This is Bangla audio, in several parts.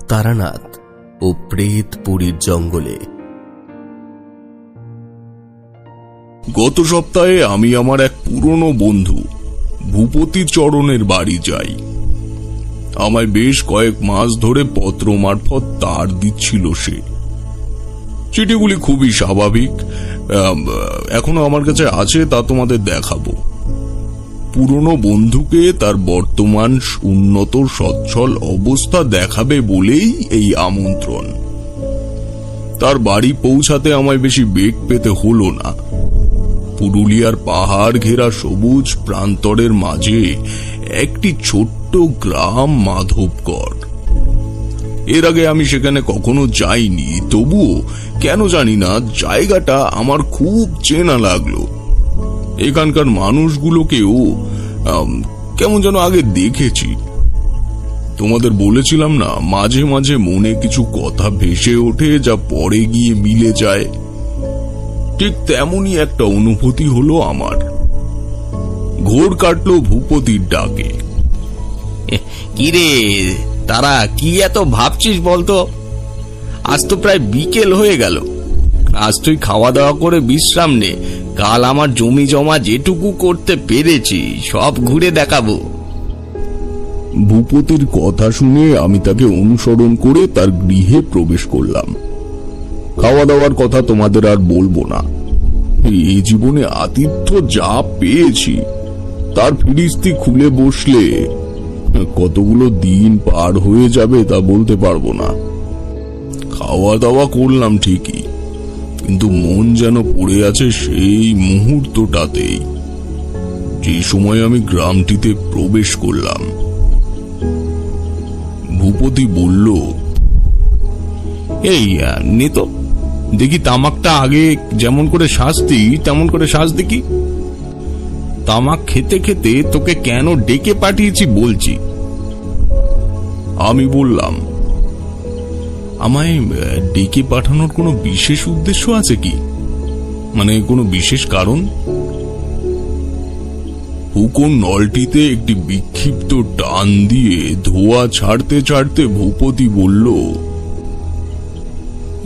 তারানাথ ও প্রেতপুরীর জঙ্গলে। গত সপ্তাহে আমি আমার এক পুরনো বন্ধু ভূপতি চরণের বাড়ি যাই। আমায় বেশ কয়েক মাস ধরে পত্র মারফত তার দিচ্ছিল সে। চিঠিগুলি খুবই স্বাভাবিক, এখনো আমার কাছে আছে, তা তোমাদের দেখাবো। পুরনো বন্ধুকে তার বর্তমান উন্নত সচ্ছল অবস্থা দেখাবে বলেই এই আমন্ত্রণ। তার বাড়ি পৌঁছাতে আমায় বেশি বেগ পেতে হলো না। পুরুলিয়ার পাহাড় ঘেরা সবুজ প্রান্তরের মাঝে একটি ছোট্ট গ্রাম মাধবগড়। এর আগে আমি সেখানে কখনো যাইনি, তবুও কেন জানি না জায়গাটা আমার খুব চেনা লাগলো। এখানকার মানুষগুলোকেও কেমন যেন আগে দেখেছি। তোমাদের বলেছিলাম না, মাঝে মাঝে মনে কিছু কথা ভেসে ওঠে যা পরে গিয়ে মিলে যায়। ঠিক তেমনই একটা অনুভূতি হলো আমার। ঘোর কাটলো ভূপতির ডাকে। কিরে তারা, কি এত ভাবছিস বলতো? আজ তো প্রায় বিকেল হয়ে গেল। আজ তুই খাওয়া দাওয়া করে বিশ্রাম নে। কাল আমার জমি জমা যেটুকু করতে পেরেছি সব ঘুরে দেখাবো। ভূপতির কথা শুনে আমি তাকে অনুসরণ করে তার গৃহে প্রবেশ করলাম। খাওয়া দাওয়ার কথা তোমাদের আর বলবো না। এই জীবনে আতিথ্য যা পেয়েছি তার ফিরিস্তি খুলে বসলে কতগুলো দিন পার হয়ে যাবে তা বলতে পারবো না। খাওয়া দাওয়া করলাম ঠিকই, কিন্তু মন যেন পড়ে আছে সেই মুহূর্তটাতেই, যে সময় আমি গ্রামটিতে প্রবেশ করলাম। ভূপতি বলল, এই নে তো দেখি তামাকটা আগে যেমন করে শাস্তি তেমন করে শ্বাস দেখি। তামাক খেতে খেতে তোকে কেন ডেকে পাঠিয়েছি বলছি। আমি বললাম, আমায় ডেকে পাঠানোর কোনো বিশেষ উদ্দেশ্য আছে কি? মানে কোনো বিশেষ কারণ? হুকোর নলটিতে একটি বিক্ষিপ্ত টান দিয়ে ধোঁয়া ছাড়তে ছাড়তে ভূপতি বলল,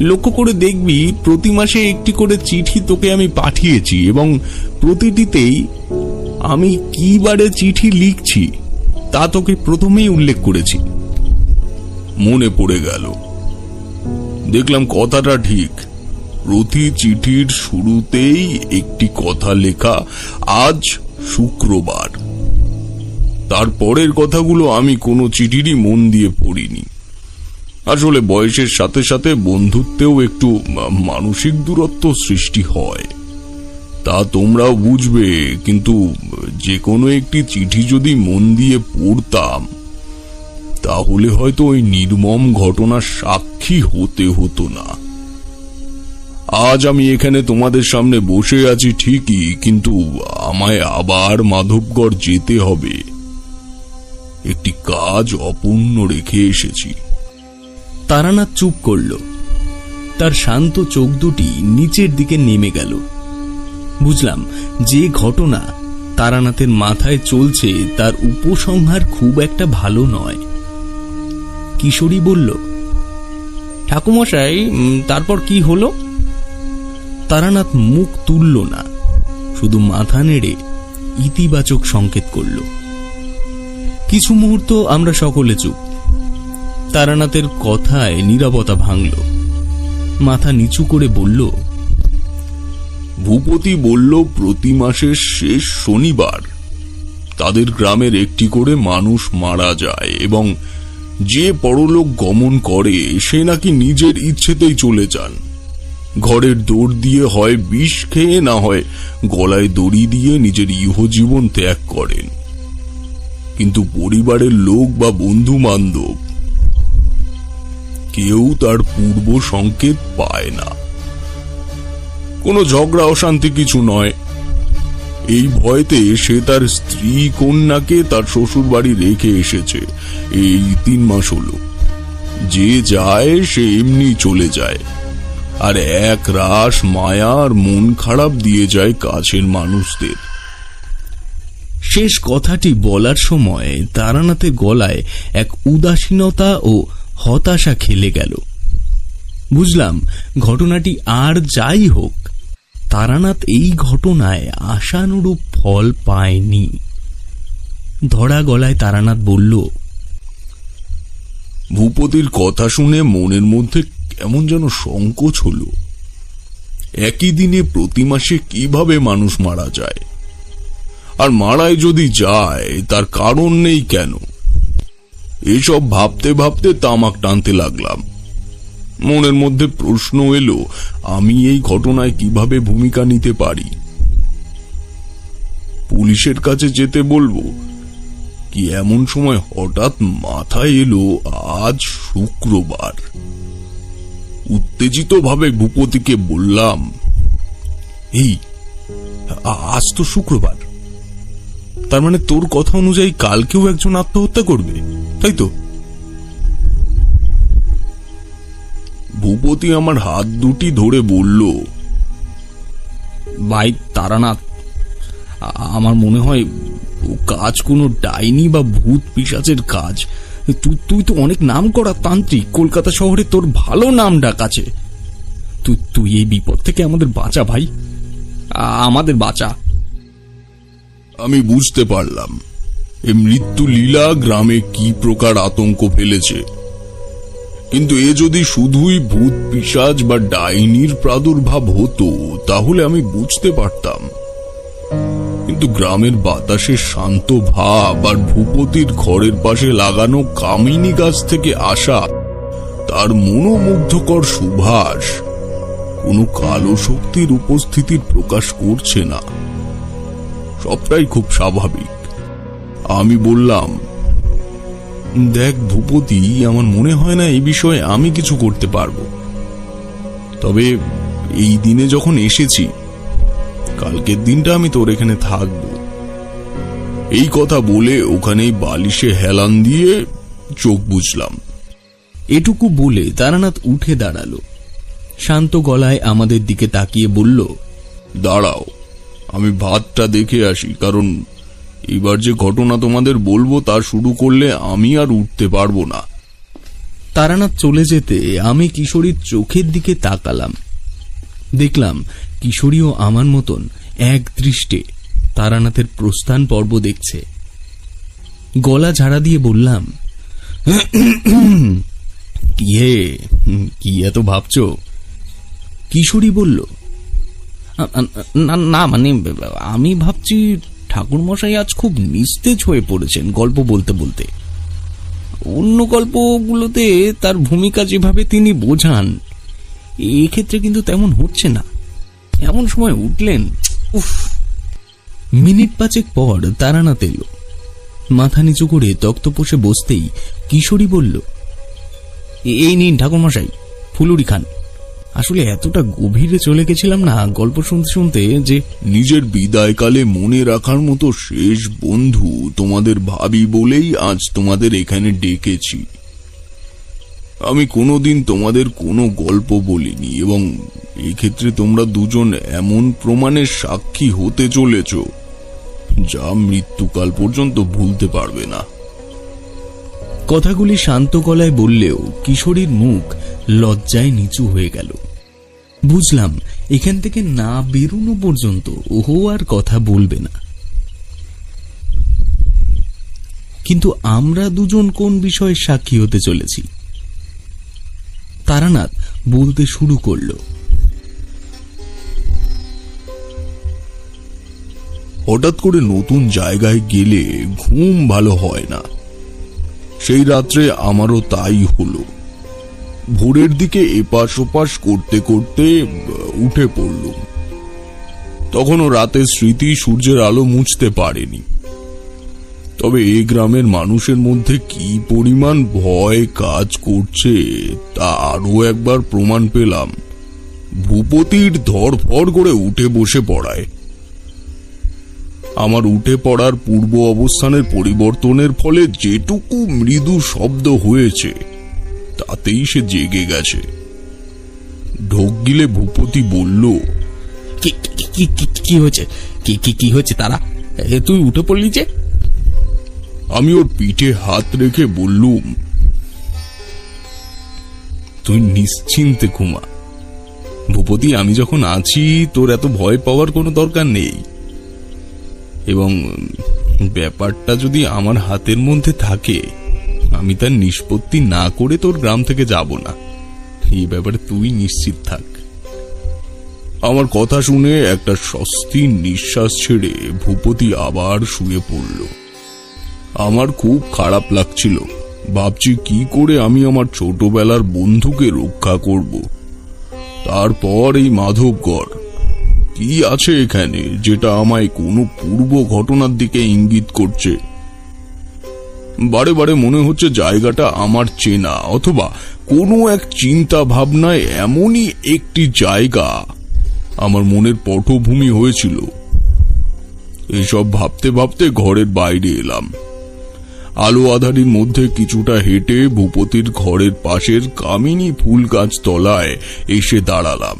লক্ষ্য করে দেখবি প্রতি মাসে একটি করে চিঠি তোকে আমি পাঠিয়েছি, এবং প্রতিটিতেই আমি কি বারে চিঠি লিখছি তা তোকে প্রথমেই উল্লেখ করেছি। মনে পড়ে গেল। দেখলাম কথাটা ঠিক। প্রতি চিঠির শুরুতেই একটি কথা লেখা, আজ শুক্রবার। তারপরের কথাগুলো আমি কোনো চিঠিরই মন দিয়ে পড়িনি। আসলে বয়সের সাথে সাথে বন্ধুত্বেও একটু মানসিক দূরত্ব সৃষ্টি হয়, তা তোমরাও বুঝবে। কিন্তু যে কোনো একটি চিঠি যদি মন দিয়ে পড়তাম তাহলে হয়তো ওই নির্মম ঘটনার সাক্ষী হতে হতো না। আজ আমি এখানে তোমাদের সামনে বসে আছি ঠিকই, কিন্তু আমায় আবার মাধবগড় যেতে হবে। একটি কাজ অপূর্ণ রেখে এসেছি। তারানাথ চুপ করল। তার শান্ত চোখ দুটি নিচের দিকে নেমে গেল। বুঝলাম যে ঘটনা তারানাথের মাথায় চলছে তার উপসংহার খুব একটা ভালো নয়। কিশোরী বলল, ঠাকুমশাই, তারপর কি হলো? তারানাথ মুখ তুলল না, শুধু মাথা নেড়ে ইতিবাচক সংকেত করল। কিছু মুহূর্ত আমরা সকলে চুপ। তারানাথের কথায় নীরবতা ভাঙল। মাথা নিচু করে বলল, ভূপতি বলল, প্রতি মাসের শেষ শনিবার তাদের গ্রামের একটি করে মানুষ মারা যায়, এবং যে পরলোক গমন করে সে নাকি নিজের ইচ্ছেতেই চলে যান। ঘরের দৌড় দিয়ে হয় বিষ খেয়ে, না হয় গলায় দড়ি দিয়ে নিজের ইহজীবন ত্যাগ করেন। কিন্তু পরিবারের লোক বা বন্ধু বান্ধব কেউ তার পূর্ব সংকেত পায় না। কোনো ঝগড়া অশান্তি কিছু নয়। এই ভয়তে সে তার স্ত্রী কন্যাকে তার শ্বশুর বাড়ি রেখে এসেছে। এই 3 মাস হলো। যে যায় সে এমনি চলে যায়, আর এক রাশ মায়া আর মন খারাপ দিয়ে যায় কাছের মানুষদের। শেষ কথাটি বলার সময় তারানাথের গলায় এক উদাসীনতা ও হতাশা খেলে গেল। বুঝলাম ঘটনাটি আর যাই হোক, তারানাথ এই ঘটনায় আশানুরূপ ফল পায়নি। ধরা গলায় তারানাথ বলল, ভূপতির কথা শুনে মনের মধ্যে কেমন যেন সংকোচ হলো। একই দিনে প্রতি মাসে কিভাবে মানুষ মারা যায়, আর মারাই যদি যায় তার কারণ নেই কেন? এসব ভাবতে ভাবতে তামাক টানতে লাগলাম। মনের মধ্যে প্রশ্ন এলো, আমি এই ঘটনায় কিভাবে ভূমিকা নিতে পারি? পুলিশের কাছে যেতে বলবো কি এমন সময় হঠাৎ মাথায় এলো আজ শুক্রবার। উত্তেজিত ভাবে ভূপতিকে বললাম, এই আজ তো শুক্রবার, তার মানে তোর কথা অনুযায়ী কালকেও একজন আত্মহত্যা করবে, তাই তো? ভূপতি আমার হাত দুটি ধরে বলল, ভাই তারানাথ, আমার মনে হয় ও কাজ কোনো ডাইনি বা ভূত পিশাচের কাজ। তুই তো অনেক নাম করা তান্ত্রিক, কলকাতা শহরে তোর ভালো নাম ডাক আছে। তুই এই বিপদ থেকে আমাদের বাঁচা ভাই, আমাদের বাঁচা। আমি বুঝতে পারলাম এই মৃত্যু লীলা গ্রামে কি প্রকার আতঙ্ক ফেলেছে, কিন্তু এ যদি শুধুই ভূত পিশাচ বা ডাইনির প্রাদুর্ভাব হতো তাহলে আমি বুঝতে পারতাম। কিন্তু গ্রামের বাতাসের শান্ত ভাব আর ভূপতির ঘরের পাশে লাগানো কামিনী গাছ থেকে আসা তার মনোমুগ্ধকর সুবাস কোনো কালো শক্তির উপস্থিতির প্রকাশ করছে না। সবটাই খুব স্বাভাবিক। আমি বললাম, দেখ ভূপতি, আমার মনে হয় না এই বিষয়ে আমি কিছু করতে পারবো, তবে এই দিনে যখন এসেছি কালকের দিনটা আমি তোর এখানে থাকব। এই কথা বলে ওখানেই বালিশে হেলান দিয়ে চোখ বুঝলাম। এটুকু বলে তারানাথ উঠে দাঁড়ালো, শান্ত গলায় আমাদের দিকে তাকিয়ে বলল, দাঁড়াও, আমি ভাতটা দেখে আসি, কারণ এবার যে ঘটনা তোমাদের বলবো তা শুরু করলে আমি আর উঠতে পারবো না। তারানাথ চলে যেতে আমি কিশোরীর চোখের দিকে তাকালাম। দেখলাম কিশোরীও আমার মতন এক দৃষ্টে তারানাথের প্রস্থান পর্ব দেখছে। গলা ঝাড়া দিয়ে বললাম, কি এত ভাবছো? কিশোরী বলল, না মানে আমি ভাবছি ঠাকুরমশাই আজ খুব নিস্তেজ হয়ে পড়েছেন গল্প বলতে বলতে। অন্য গল্পগুলোতে তার ভূমিকা যেভাবে তিনি বোঝান, এক্ষেত্রে কিন্তু তেমন হচ্ছে না। এমন সময় উঠলেন, উফ। মিনিট পাঁচেক পর তারানাথ এলো। মাথা নিচু করে তক্তপোষে বসতেই কিশোরী বলল, এই নিন ঠাকুরমশাই, ফুলুরি খান। আসলে এতটা গভীরে চলে গেছিলাম না গল্প শুনতে শুনতে যে নিজের বিদায়কালে মনে রাখার মতো শেষ বন্ধু তোমাদের ভাবি বলেই আজ তোমাদের এখানে ডেকেছি। আমি কোনোদিন তোমাদের কোনো গল্প বলিনি, এবং এক্ষেত্রে তোমরা দুজন এমন প্রমাণের সাক্ষী হতে চলেছ যা মৃত্যুকাল পর্যন্ত ভুলতে পারবে না। কথাগুলি শান্ত গলায় বললেও কিশোরীর মুখ লজ্জায় নিচু হয়ে গেল। বুঝলাম এখান থেকে না বেরোনো পর্যন্ত ওহো আর কথা বলবে না। কিন্তু আমরা দুজন কোন বিষয়ে সাক্ষী হতে চলেছি? তারানাথ বলতে শুরু করল, হঠাৎ করে নতুন জায়গায় গেলে ঘুম ভালো হয় না। সেই রাত্রে আমারও তাই হলো। ভোরের দিকে এপাশ ওপাশ করতে করতে উঠে পড়লুম। তখনও রাতের স্মৃতি সূর্যের আলো মুছতে পারেনি। তবে এই গ্রামের মানুষের মধ্যে কি পরিমাণ ভয় কাজ করছে তা আরো একবার প্রমাণ পেলাম ভূপতির ধড়ফড় করে উঠে বসে পড়ায়। আমার উঠে পড়ার পূর্ব অবস্থানের পরিবর্তনের ফলে যেটুকু মৃদু শব্দ হয়েছে তাতেই সে জেগে গেছে। ঢোক গিলে ভূপতি বলল, কি হয়েছে? কি হয়েছে তারা? তুই উঠে পড়লি যে? আমি ওর পিঠে হাত রেখে বললুম, তুই নিশ্চিন্তে ঘুমা। ভূপতি, আমি যখন আছি তোর এত ভয় পাওয়ার কোনো দরকার নেই। এবং ব্যাপারটা যদি আমার হাতের মধ্যে থাকে, আমি তার নিষ্পত্তি না করে তোর গ্রাম থেকে যাব না। এই ব্যাপারে তুই নিশ্চিত থাক। আমার কথা শুনে একটা স্বস্তির নিঃশ্বাস ছেড়ে ভূপতি আবার শুয়ে পড়ল। আমার খুব খারাপ লাগছিল। ভাবছি কি করে আমি আমার ছোটবেলার বন্ধুকে রক্ষা করব। তারপর এই মাধবগড়, কি আছে এখানে যেটা আমায় কোনো পূর্ব ঘটনার দিকে ইঙ্গিত করছে? বারে বারে মনে হচ্ছে জায়গাটা আমার চেনা, অথবা কোনো এক চিন্তা ভাবনায় এমনই একটি জায়গা আমার মনের পটভূমি হয়েছিল। এসব ভাবতে ভাবতে ঘরের বাইরে এলাম। আলো আঁধারির মধ্যে কিছুটা হেঁটে ভূপতির ঘরের পাশের কামিনী ফুল গাছ তলায় এসে দাঁড়ালাম।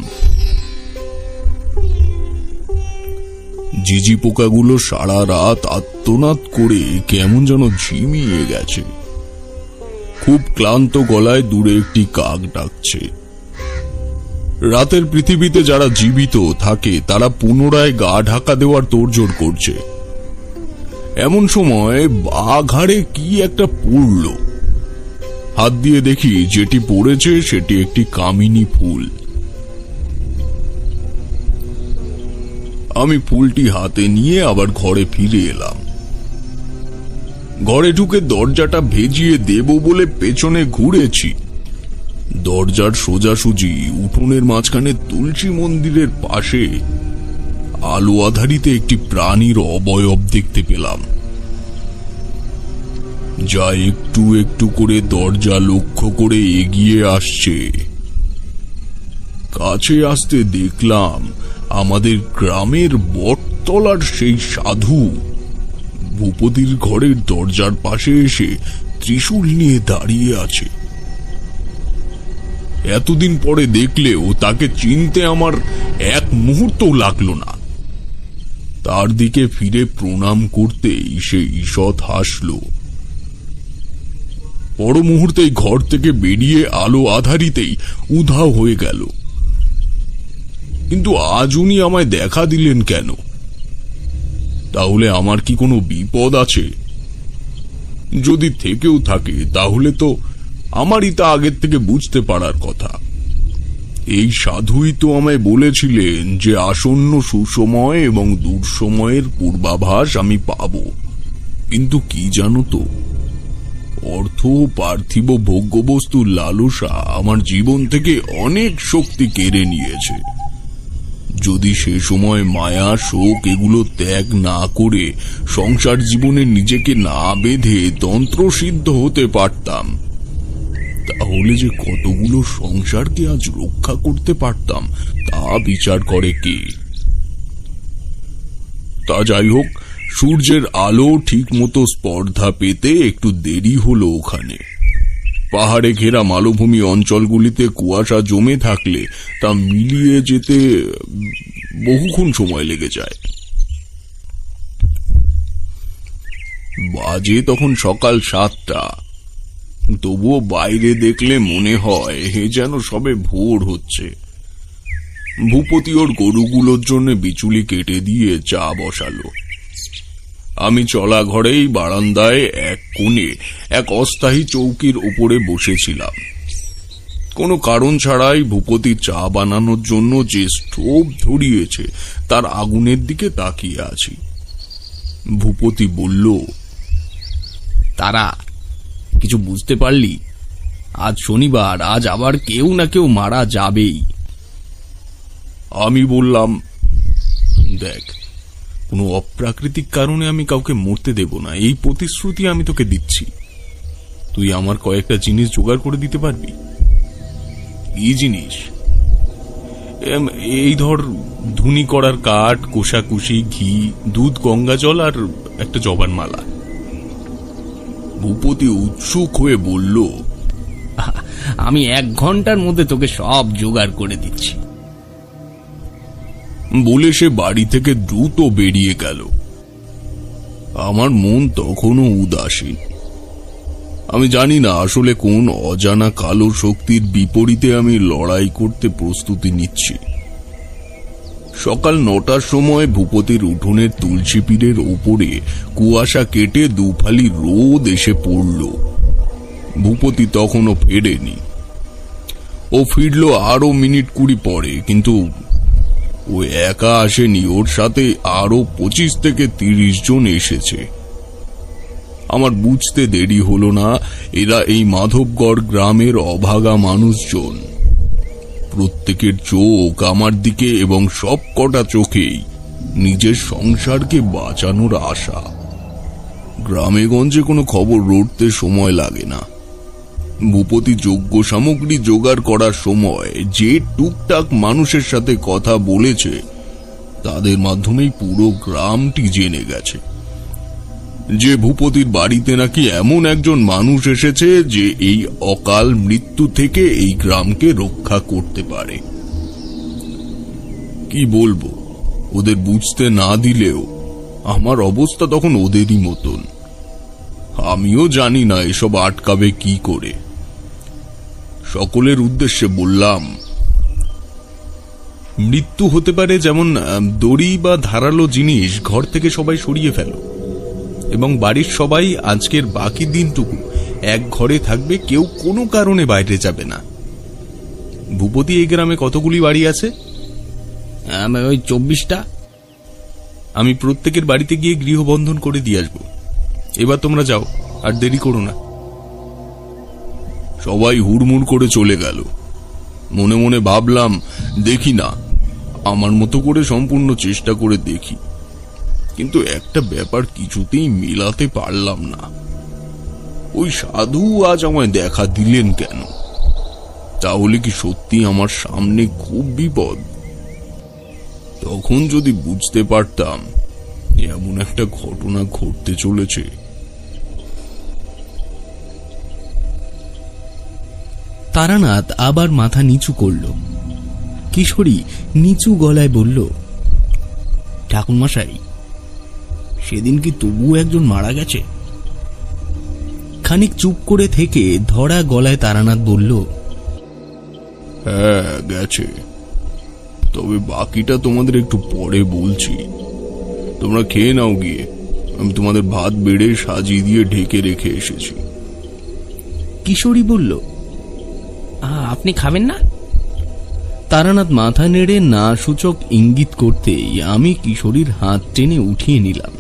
ঝিঝি পোকাগুলো সারা রাত আত্মনাদ করে কেমন যেন ঝিমিয়ে গেছে। খুব ক্লান্ত গলায় দূরে একটি কাক ডাকছে। রাতের পৃথিবীতে যারা জীবিত থাকে তারা পুনরায় গা ঢাকা দেওয়ার তোড়জোড় করছে। এমন সময় বাঘাড়ে কি একটা পড়ল। হাত দিয়ে দেখি যেটি পড়েছে সেটি একটি কামিনী ফুল। আমি ফুলটি হাতে নিয়ে আবার ঘরে ফিরে এলাম। ঘরে ঢুকে দরজাটা ভেজিয়ে দেব বলে পেছনে ঘুরেছি। দরজার সোজাসুজি উঠোনের মাঝখানে তুলসী মন্দিরের পাশে আলো আধারিতে একটি প্রাণীর অবয়ব দেখতে পেলাম, যা একটু একটু করে দরজা লক্ষ্য করে এগিয়ে আসছে। কাছে আসতে দেখলাম আমাদের গ্রামের বটতলার সেই সাধু ভূপতির ঘরের দরজার পাশে এসে ত্রিশূল নিয়ে দাঁড়িয়ে আছে। এতদিন পরে দেখলেও তাকে চিনতে আমার এক মুহূর্ত লাগলো না। তার দিকে ফিরে প্রণাম করতেই সে ঈষৎ হাসল। পর মুহূর্তেই ঘর থেকে বেরিয়ে আলো আধারিতেই উধাও হয়ে গেল। কিন্তু আজ উনি আমায় দেখা দিলেন কেন? তাহলে আমার কি কোনো বিপদ আছে? যদি থেকেও থাকে তাহলে তো আমারই তা আগের থেকে বুঝতে পারার কথা। এই সাধুই তো আমায় বলেছিলেন যে আসন্ন সুসময় এবং দুঃসময়ের পূর্বাভাস আমি পাব। কিন্তু কি জানো তো, অর্থ পার্থিব ভোগ্যবস্তুর লালসা আমার জীবন থেকে অনেক শক্তি কেড়ে নিয়েছে। যদি সে সময় মায়া শোক এগুলো ত্যাগ না করে সংসার জীবনে নিজেকে না বেঁধে তন্ত্রসিদ্ধ হতে পারতাম, তাহলে যে কতগুলো সংসারকে আজ রক্ষা করতে পারতাম তা বিচার করে কে? তা যাই হোক, সূর্যের আলো ঠিক মতো স্পর্ধা পেতে একটু দেরি হলো ওখানে। পাহাড়ে ঘেরা মালভূমি অঞ্চলগুলিতে কুয়াশা জমে থাকলে তা মিলিয়ে যেতে বহুক্ষণ সময় লেগে যায়। বাজে তখন সকাল 7টা। তবুও বাইরে দেখলে মনে হয় যেন সবে ভোর হচ্ছে। ভূপতি ওর গরুগুলোর জন্য বিচুলি কেটে দিয়ে চা বসালো। আমি চলা ঘরেই বারান্দায় এক কোণে এক অস্থায়ী চৌকির উপরে বসেছিলাম। কোনো কারণ ছাড়াই ভূপতি চা বানানোর জন্য যে স্টোভ ধরিয়েছে তার আগুনের দিকে তাকিয়ে আছি। ভূপতি বলল, তারা কিছু বুঝতে পারলি? আজ শনিবার, আজ আবার কেউ না কেউ মারা যাবেই। আমি বললাম, দেখ, কোনো অপ্রাকৃতিক কারণে আমি কাউকে মরতে দেব না, এই প্রতিশ্রুতি আমি তোকে দিচ্ছি। তুই আমার কয়েকটা জিনিস জোগাড় করে দিতে পারবি? এই জিনিস, এই ধর, ধুনি করার কাঠ, কোষাকুষি, ঘি, দুধ, গঙ্গা জল আর একটা জবার মালা। ভূপতি উৎসুক হয়ে বলল, আমি 1 ঘন্টার মধ্যে তোকে সব জোগাড় করে দিচ্ছি। বলে সে বাড়ি থেকে দ্রুত বেরিয়ে গেল। আমার মন তখনও উদাসীন। আমি জানি না আসলে কোন অজানা কালো শক্তির বিপরীতে আমি লড়াই করতে প্রস্তুতি নিচ্ছি। সকাল 9টার সময় ভূপতির উঠোনের তুলসী পীরের ওপরে কুয়াশা কেটে দুফালি রোদ এসে পড়ল। ভূপতি তখনও ফেরেনি। ও ফিরল আরো মিনিট 20 পরে, কিন্তু ও একা আসেনি, ওর সাথে আরো 25 থেকে 30 জন এসেছে। আমার বুঝতে দেরি হলো না, এরা এই মাধবগড় গ্রামের অভাগা মানুষজন। প্রত্যেকের চোখ আমার দিকে এবং সব কটা চোখেই নিজের সংসারকে বাঁচানোর আশা। গ্রামে গঞ্জে কোনো খবর রটতে সময় লাগে না। ভূপতি যোগ্য সামগ্রী জোগাড় করার সময় যে টুকটাক মানুষের সাথে কথা বলেছে তাদের মাধ্যমেই পুরো গ্রামটি জেনে গেছে যে ভূপতির বাড়িতে নাকি এমন একজন মানুষ এসেছে যে এই অকাল মৃত্যু থেকে এই গ্রামকে রক্ষা করতে পারে। কি বলবো, ওদের বুঝতে না দিলেও আমার অবস্থা তখন ওদেরই মতন। আমিও জানি না এসব আটকাবে কি করে। সকলের উদ্দেশ্যে বললাম, মৃত্যু হতে পারে যেমন দড়ি বা ধারালো জিনিস ঘর থেকে সবাই সরিয়ে ফেলো, এবং বাড়ির সবাই আজকের বাকি দিনটুকু এক ঘরে থাকবে, কেউ কোনো কারণে বাইরে যাবে না। ভূপতি, এই গ্রামে কতগুলি বাড়ি আছে? ওই 24টা। আমি প্রত্যেকের বাড়িতে গিয়ে গৃহবন্ধন করে দিয়ে আসবো। এবার তোমরা যাও, আর দেরি করো না। সবাই হুড়মুড় করে চলে গেল। মনে মনে ভাবলাম, দেখি না, আমার মতো করে সম্পূর্ণ চেষ্টা করে দেখি। কিন্তু একটা ব্যাপার কিছুতেই মেলাতে পারলাম না। ওই সাধু আজ আমায় দেখা দিলেন কেন? তাহলে কি সত্যি আমার সামনে খুব বিপদ? তখন যদি বুঝতে পারতাম এমন একটা ঘটনা ঘটতে চলেছে। তারানাথ আবার মাথা নিচু করল। কিশোরী নিচু গলায় বলল, ঠাকুরমশাই, সেদিন কি তবুও একজন মারা গেছে? খানিক চুপ করে থেকে ধরা গলায় তারানাথ বলল, হ্যাঁ গেছে, তবে বাকিটা তোমাদের একটু পরে বলছি। তোমরা খেয়ে নাও গিয়ে, আমি তোমাদের ভাত বেড়ে সাজিয়ে দিয়ে ঢেকে রেখে এসেছি। কিশোরী বলল, আপনি খাবেন না? তারানাথ মাথা নেড়ে না সূচক ইঙ্গিত করতেই আমি কিশোরীর হাত টেনে উঠিয়ে নিলাম।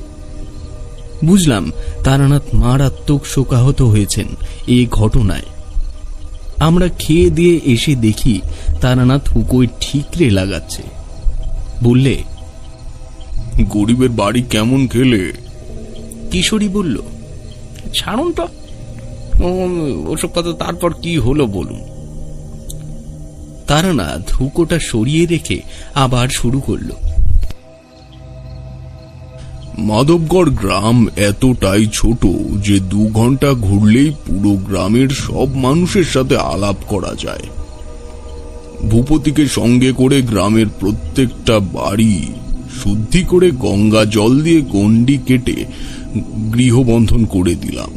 বুঝলাম তারানাথ মারাত্মক শোকাহত হয়েছেন এই ঘটনায়। আমরা খেয়ে দিয়ে এসে দেখি তারানাথ হুকোয় ঠিকরে লাগাচ্ছে। বললে, গরিবের বাড়ি কেমন খেলে? কিশোরী বলল, ছাড়ুন তো ওসব কথা, তারপর কি হলো বলুন। তারানাথ হুকোটা সরিয়ে রেখে আবার শুরু করল। মাধবগড় গ্রাম এতটাই ছোট যে 2 ঘন্টা ঘুরলেই পুরো গ্রামের সব মানুষের সাথে আলাপ করা যায়। ভূপতিকে সঙ্গে করে গ্রামের প্রত্যেকটা বাড়ি শুদ্ধি করে গঙ্গা জল দিয়ে গণ্ডি কেটে গৃহবন্ধন করে দিলাম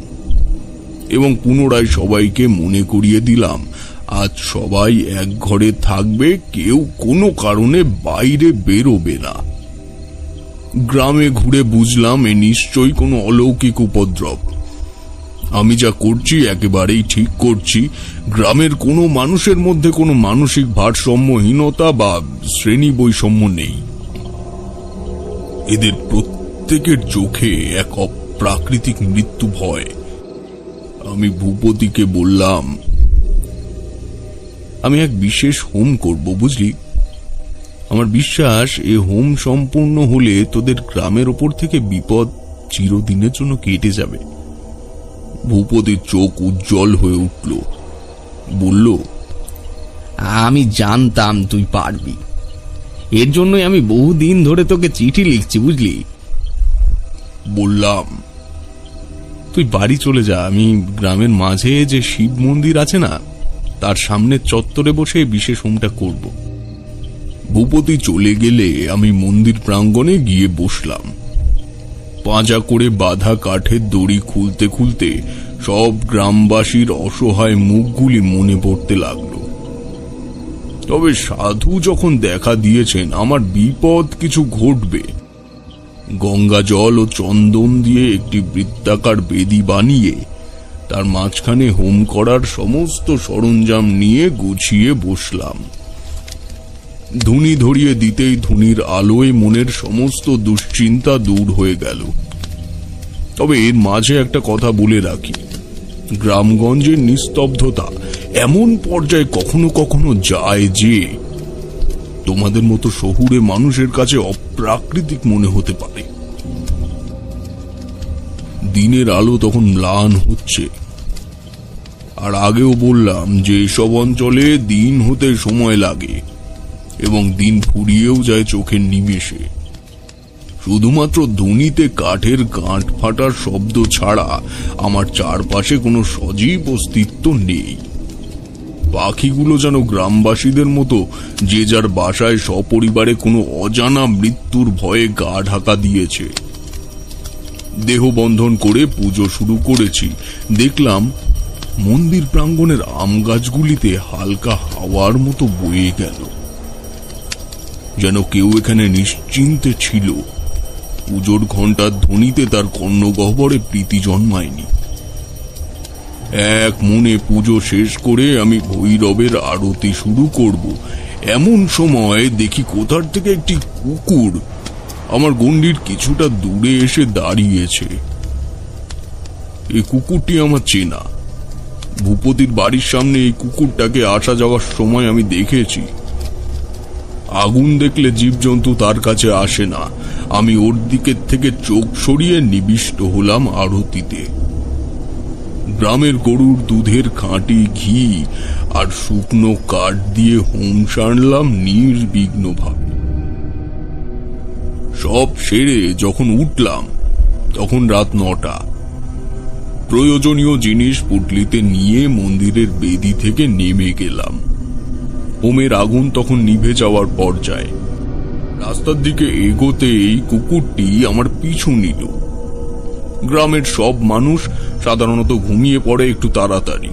এবং পুনরায় সবাইকে মনে করিয়ে দিলাম আজ সবাই এক ঘরে থাকবে, কেউ কোনো কারণে বাইরে বেরোবে না। গ্রামে ঘুরে বুঝলাম এ নিশ্চয়ই কোনো অলৌকিক উপদ্রব। আমি যা করছি একেবারেই ঠিক করছি। গ্রামের কোনো মানুষের মধ্যে কোনো মানসিক ভারসাম্যহীনতা বা শ্রেণী বৈষম্য নেই। এদের প্রত্যেকের চোখে এক অপ্রাকৃতিক মৃত্যু ভয়। আমি ভূপতিকে বললাম, আমি এক বিশেষ হোম করব, বুঝলি? আমার বিশ্বাস এ হোম সম্পূর্ণ হলে তোদের গ্রামের ওপর থেকে বিপদ চিরদিনের জন্য কেটে যাবে। ভূপতির চোখ উজ্জ্বল হয়ে উঠল। বলল, আমি জানতাম তুই পারবি। এর জন্যই আমি বহুদিন ধরে তোকে চিঠি লিখছি, বুঝলি। বললাম, তুই বাড়ি চলে যা। আমি গ্রামের মাঝে যে শিব মন্দির আছে না, তার সামনে চত্বরে বসে বিশেষ হোমটা করব। ভূপতি চলে গেলে আমি মন্দির প্রাঙ্গণে গিয়ে বসলাম। পাঁজা করে বাঁধা কাঠের দড়ি খুলতে খুলতে সব গ্রামবাসীর অসহায় মুখগুলি মনে পড়তে লাগলো। তবে সাধু যখন দেখা দিয়েছেন আমার বিপদ কিছু ঘটবে, গঙ্গা জল ও চন্দন দিয়ে একটি বৃত্তাকার বেদি বানিয়ে তার মাঝখানে হোম করার সমস্ত সরঞ্জাম নিয়ে গুছিয়ে বসলাম। ধুনি ধরিয়ে দিতেই ধুনির আলোয় মনের সমস্ত দুশ্চিন্তা দূর হয়ে গেল। তবে এর মাঝে একটা কথা বলে রাখি, গ্রামগঞ্জের নিস্তব্ধতা এমন পর্যায়ে কখনো কখনো যায় যে তোমাদের মতো শহুরে মানুষের কাছে অপ্রাকৃতিক মনে হতে পারে। দিনের আলো তখন ম্লান হচ্ছে, আর আগেও বললাম যে এসব অঞ্চলে দিন হতে সময় লাগে এবং দিন ফুরিয়েও যায় চোখের নিমেষে। শুধুমাত্র ধুনিতে কাঠের গাঁট ফাটার শব্দ ছাড়া আমার চারপাশে কোনো সজীব অস্তিত্ব নেই। পাখিগুলো যেন গ্রামবাসীদের মতো যে যার বাসায় সপরিবারে কোনো অজানা মৃত্যুর ভয়ে গা ঢাকা দিয়েছে। দেহ বন্ধন করে পুজো শুরু করেছি। দেখলাম মন্দির প্রাঙ্গণের আম গাছগুলিতে হালকা হাওয়ার মতো বয়ে গেল, যেন কেউ এখানে নিশ্চিন্তে ছিল। পুজোর ঘণ্টার ধ্বনিতে তার কর্ণগহ্বরে প্রীতি জন্মায়নি। এক মনে পুজো শেষ করে আমি ভৈরবের আরতি শুরু করব, এমন সময় দেখি কোথার থেকে একটি কুকুর আমার গণ্ডির কিছুটা দূরে এসে দাঁড়িয়েছে। এই কুকুরটি আমার চেনা। ভূপতির বাড়ির সামনে এই কুকুরটাকে আসা যাওয়ার সময় আমি দেখেছি। আগুন দেখলে জীবজন্তু তার কাছে আসে না। আমি ওর দিকের থেকে চোখ সরিয়ে নিবিষ্ট হলাম আরতিতে। গ্রামের গরুর দুধের খাঁটি ঘি আর শুকনো কাঠ দিয়ে হোম সারলাম নির্বিঘ্নভাবে। সব সেরে যখন উঠলাম তখন রাত 9টা। প্রয়োজনীয় জিনিস পুটলিতে নিয়ে মন্দিরের বেদি থেকে নেমে গেলাম। হোমের আগুন তখন নিভে যাওয়ার পর্যায়ে। রাস্তার দিকে এগোতেই কুকুরটি আমার পিছু নিল। গ্রামের সব মানুষ সাধারণত ঘুমিয়ে পড়ে একটু তাড়াতাড়ি,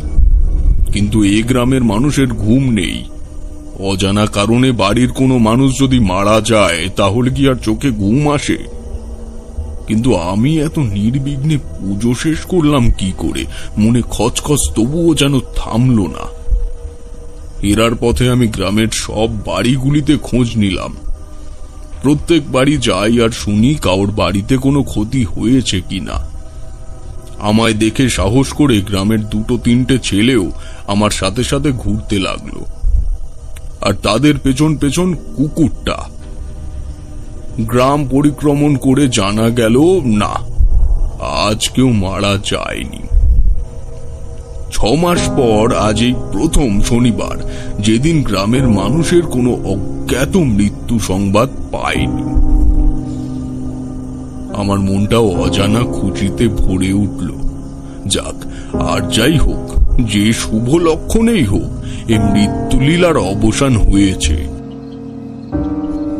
কিন্তু এই গ্রামের মানুষের ঘুম নেই। অজানা কারণে বাড়ির কোনো মানুষ যদি মারা যায় তাহলে কি আর চোখে ঘুম আসে? কিন্তু আমি এত নির্বিঘ্নে পুজো শেষ করলাম কি করে? মনে খচখচ তবুও যেন থামল না। ফেরার পথে আমি গ্রামের সব বাড়িগুলিতে খোঁজ নিলাম। প্রত্যেক বাড়ি যাই আর শুনি কারোর বাড়িতে কোনো ক্ষতি হয়েছে কিনা। আমায় দেখে সাহস করে গ্রামের 2-3টে ছেলেও আমার সাথে সাথে ঘুরতে লাগলো, আর তাদের পেছন পেছন কুকুরটা। গ্রাম পরিক্রমণ করে জানা গেল না, আজ কেউ মারা যায়নি। 6 মাস পর আজ এই প্রথম শনিবার যেদিন গ্রামের মানুষের কোনো অজ্ঞাত মৃত্যু সংবাদ পায়নি। আমার মনটাও অজানা খুশিতে ভরে উঠল। যাক, আর যাই হোক, যে শুভ লক্ষণেই হোক, এই মৃত্যুলীলার অবসান হয়েছে।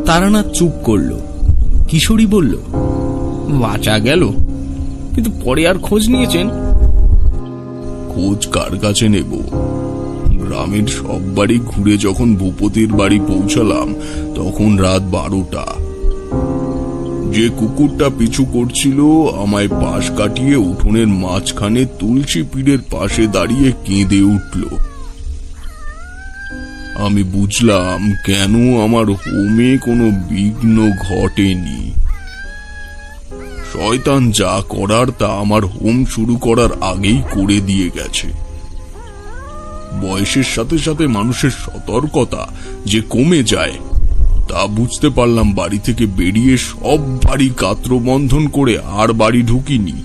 তারানাথ চুপ করল। কিশোরী বলল, বাঁচা গেল, কিন্তু পরে আর খোঁজ নিয়েছেন? খোঁজ কার কাছে নেব? গ্রামের সব বাড়ি ঘুরে যখন ভূপতির বাড়ি পৌঁছালাম তখন রাত 12টা। যে কুকুরটা পিছু করছিল আমায় পাশ কাটিয়ে উঠোনের মাঝখানে তুলসী পীঠের পাশে দাঁড়িয়ে কেঁদে উঠল। আমি বুঝলাম কেন আমার হোমে কোনো বিঘ্ন ঘটেনি। শয়তান যা করার তা আমার হোম শুরু করার আগেই করে দিয়ে গেছে। বয়সের সাথে সাথে মানুষের সতর্কতা যে কমে যায় তা বুঝতে পারলাম বাড়ি থেকে বেরিয়ে সব বাড়ি গাত্র বন্ধন করে আর বাড়ি ঢুকিনি।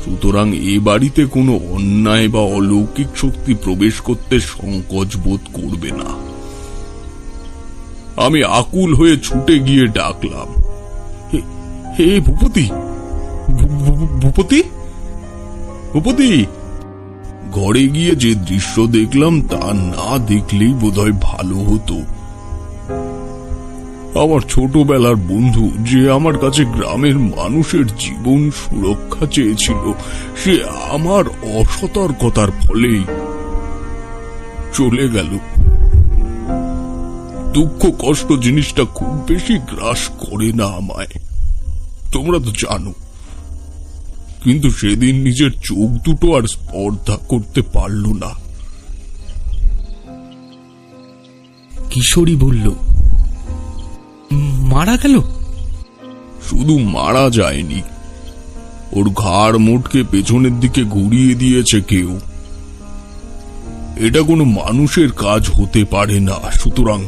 সুতরাং এ বাড়িতে কোনো অন্যায় বা অলৌকিক শক্তি প্রবেশ করতে সংকোচ বোধ করবে না। আমি আকুল হয়ে ছুটে গিয়ে ডাকলাম, হে ভূপতি, ভূপতি, ভূপতি। ঘরে গিয়ে যে দৃশ্য দেখলাম তা না দেখলেই বোধহয় ভালো হতো। আমার ছোটবেলার বন্ধু, যে আমার কাছে গ্রামের মানুষের জীবন সুরক্ষা চেয়েছিল, সে আমার অসতর্কতার ফলেই চলে গেল। দুঃখ কষ্ট জিনিসটা খুব বেশি গ্রাস করে না আমায়, তোমরা তো জানো। কিন্তু সেদিন নিজের চোখ দুটো আর স্পর্ধা করতে পারল না। কিশোরী বলল, মারা গেল? শুধু মারা যায়নি, ওর ঘাড় মোটকে পেছনের দিকে ঘুরিয়ে দিয়েছে কেউ। এটা কোনো মানুষের কাজ হতে পারে না। সুতরাং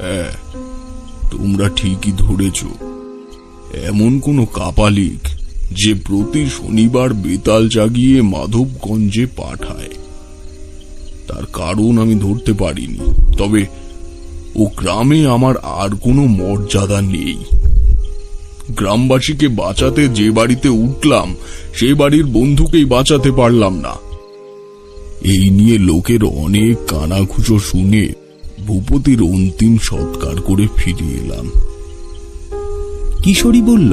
হ্যাঁ, তোমরা ঠিকই ধরেছ, এমন কোন কাপালিক যে প্রতি শনিবার বেতাল জাগিয়ে মাধবগঞ্জে পাঠায়। তার কারণ আমি ধরতে পারিনি, তবে ও গ্রামে আমার আর কোনো মর্যাদা নেই। গ্রামবাসীকে বাঁচাতে যে বাড়িতে উঠলাম, সে বাড়ির বন্ধুকেই বাঁচাতে পারলাম না। এই নিয়ে লোকের অনেক কানাঘুষো শুনে ভূপতির অন্তিম সৎকার করে ফিরে এলাম। কিশোরী বলল,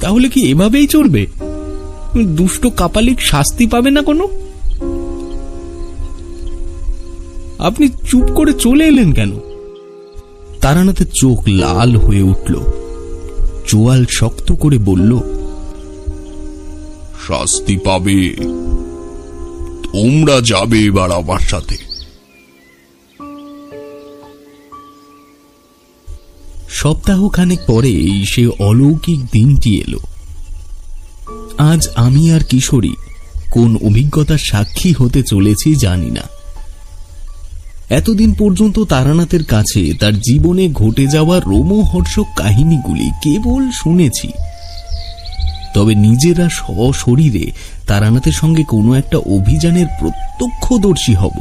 তাহলে কি এভাবেই চলবে? দুষ্ট কাপালিক শাস্তি পাবে না কোনো? আপনি চুপ করে চলে এলেন কেন? তারানাথের চোখ লাল হয়ে উঠল। চোয়াল শক্ত করে বলল, শাস্তি পাবে। তোমরা যাবে এবার আমার সাথে। সপ্তাহখানেক পরে সে অলৌকিক দিনটি এলো। আজ আমি আর কিশোরী কোন অভিজ্ঞতার সাক্ষী হতে চলেছি জানি না। এতদিন পর্যন্ত তারানাথের কাছে তার জীবনে ঘটে যাওয়া রোমহর্ষক কাহিনীগুলি কেবল শুনেছি, তবে নিজেরা সশরীরে তারানাথের সঙ্গে কোনো একটা অভিযানের প্রত্যক্ষদর্শী হব,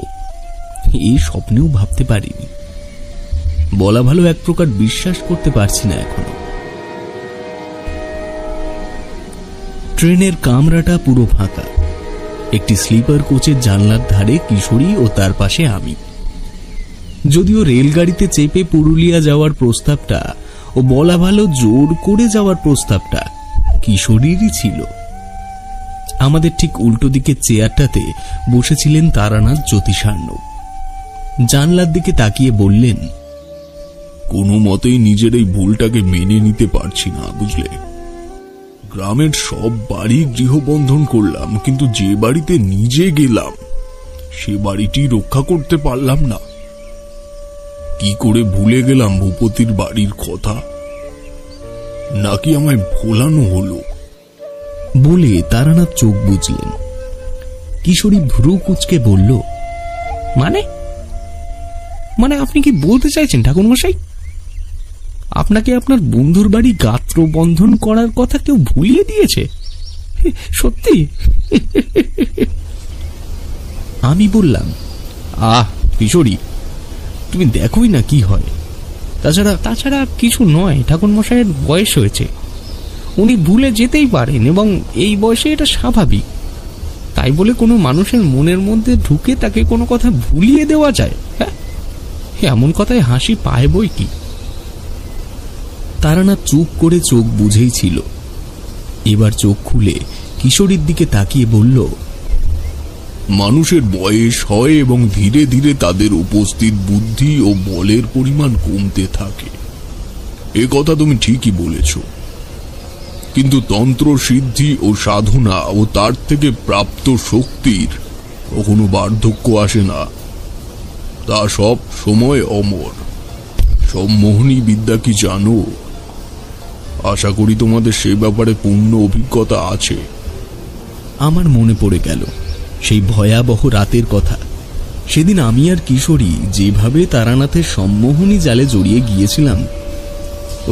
এই স্বপ্নেও ভাবতে পারিনি। বলা ভালো, এক প্রকার বিশ্বাস করতে পারছি না এখনো। ট্রেনের কামরাটা পুরো ফাঁকা। একটি স্লিপার কোচের জানলার ধারে কিশোরী ও তার পাশে আমি। যদিও রেলগাড়িতে চেপে পুরুলিয়া যাওয়ার প্রস্তাবটা ও বলা ভালো জোর করে যাওয়ার প্রস্তাবটা কিশোরীরই ছিল। আমাদের ঠিক উল্টো দিকে চেয়ারটাতে বসেছিলেন তারানাথ জ্যোতিষার্ণব। জানলার দিকে তাকিয়ে বললেন, কোনো মতেই নিজের এই ভুলটাকে মেনে নিতে পারছি না, বুঝলে। গ্রামের সব বাড়ি গৃহবন্ধন করলাম, কিন্তু যে বাড়িতে নিজে গেলাম সে বাড়িটি রক্ষা করতে পারলাম না। কি করে ভুলে গেলাম ভূপতির বাড়ির কথা? নাকি আমায় ভোলানো হলো? বলে তারানাথ চোখ বুঝলেন। কিশোরী ভ্রু কুঁচকে বলল, মানে মানে আপনি কি বলতে চাইছেন ঠাকুরমশাই? আপনাকে আপনার বন্ধুর বাড়ি গাত্র বন্ধন করার কথা কেউ ভুলিয়ে দিয়েছে? সত্যি? আমি বললাম, কিশোরী, তুমি দেখোই না কি হয়। তাছাড়া কিছু নয়, ঠাকুরমশাইয়ের বয়স হয়েছে, উনি ভুলে যেতেই পারেন, এবং এই বয়সে এটা স্বাভাবিক। তাই বলে কোনো মানুষের মনের মধ্যে ঢুকে তাকে কোনো কথা ভুলিয়ে দেওয়া যায়? হ্যাঁ, এমন কথায় হাসি পায় বই কি। তারানাথ চুপ করে চোখ বুঝেই ছিল। এবার চোখ খুলে কিশোরীর দিকে তাকিয়ে বলল, মানুষের বয়স হয় এবং ধীরে ধীরে তাদের উপস্থিত বুদ্ধি ও বলের পরিমাণ কমতে থাকে। এ কথা তুমি ঠিকই বলেছ, কিন্তু তন্ত্র সিদ্ধি ও সাধনা ও তার থেকে প্রাপ্ত শক্তির কখনো বার্ধক্য আসে না। তা সব সময় অমর। সম্মোহনী বিদ্যা কি জানো? আশা করি তোমাদের সে ব্যাপারে পূর্ণ অভিজ্ঞতা আছে। আমার মনে পড়ে গেল সেই ভয়াবহ রাতের কথা। সেদিন আমি আর কিশোরী যেভাবে তারানাথের সম্মোহনী জালে জড়িয়ে গিয়েছিলাম,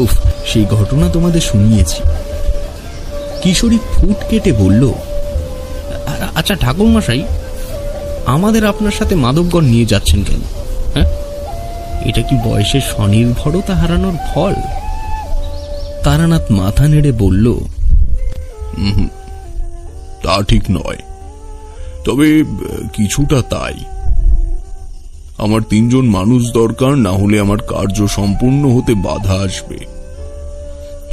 উফ, সেই ঘটনা তোমাদের শুনিয়েছি। কিশোরী ফুট কেটে বলল, আচ্ছা ঠাকুরমশাই, আমাদের আপনার সাথে মাধবগড় নিয়ে যাচ্ছেন কেন? হ্যাঁ, এটা কি বয়সের স্বনির্ভরতা হারানোর ফল? তারানাথ মাথা নেড়ে বলল, তা ঠিক নয়, তবে কিছুটা তাই। আমার 3 জন মানুষ দরকার, না হলে আমার কার্য সম্পূর্ণ হতে বাধা আসবে।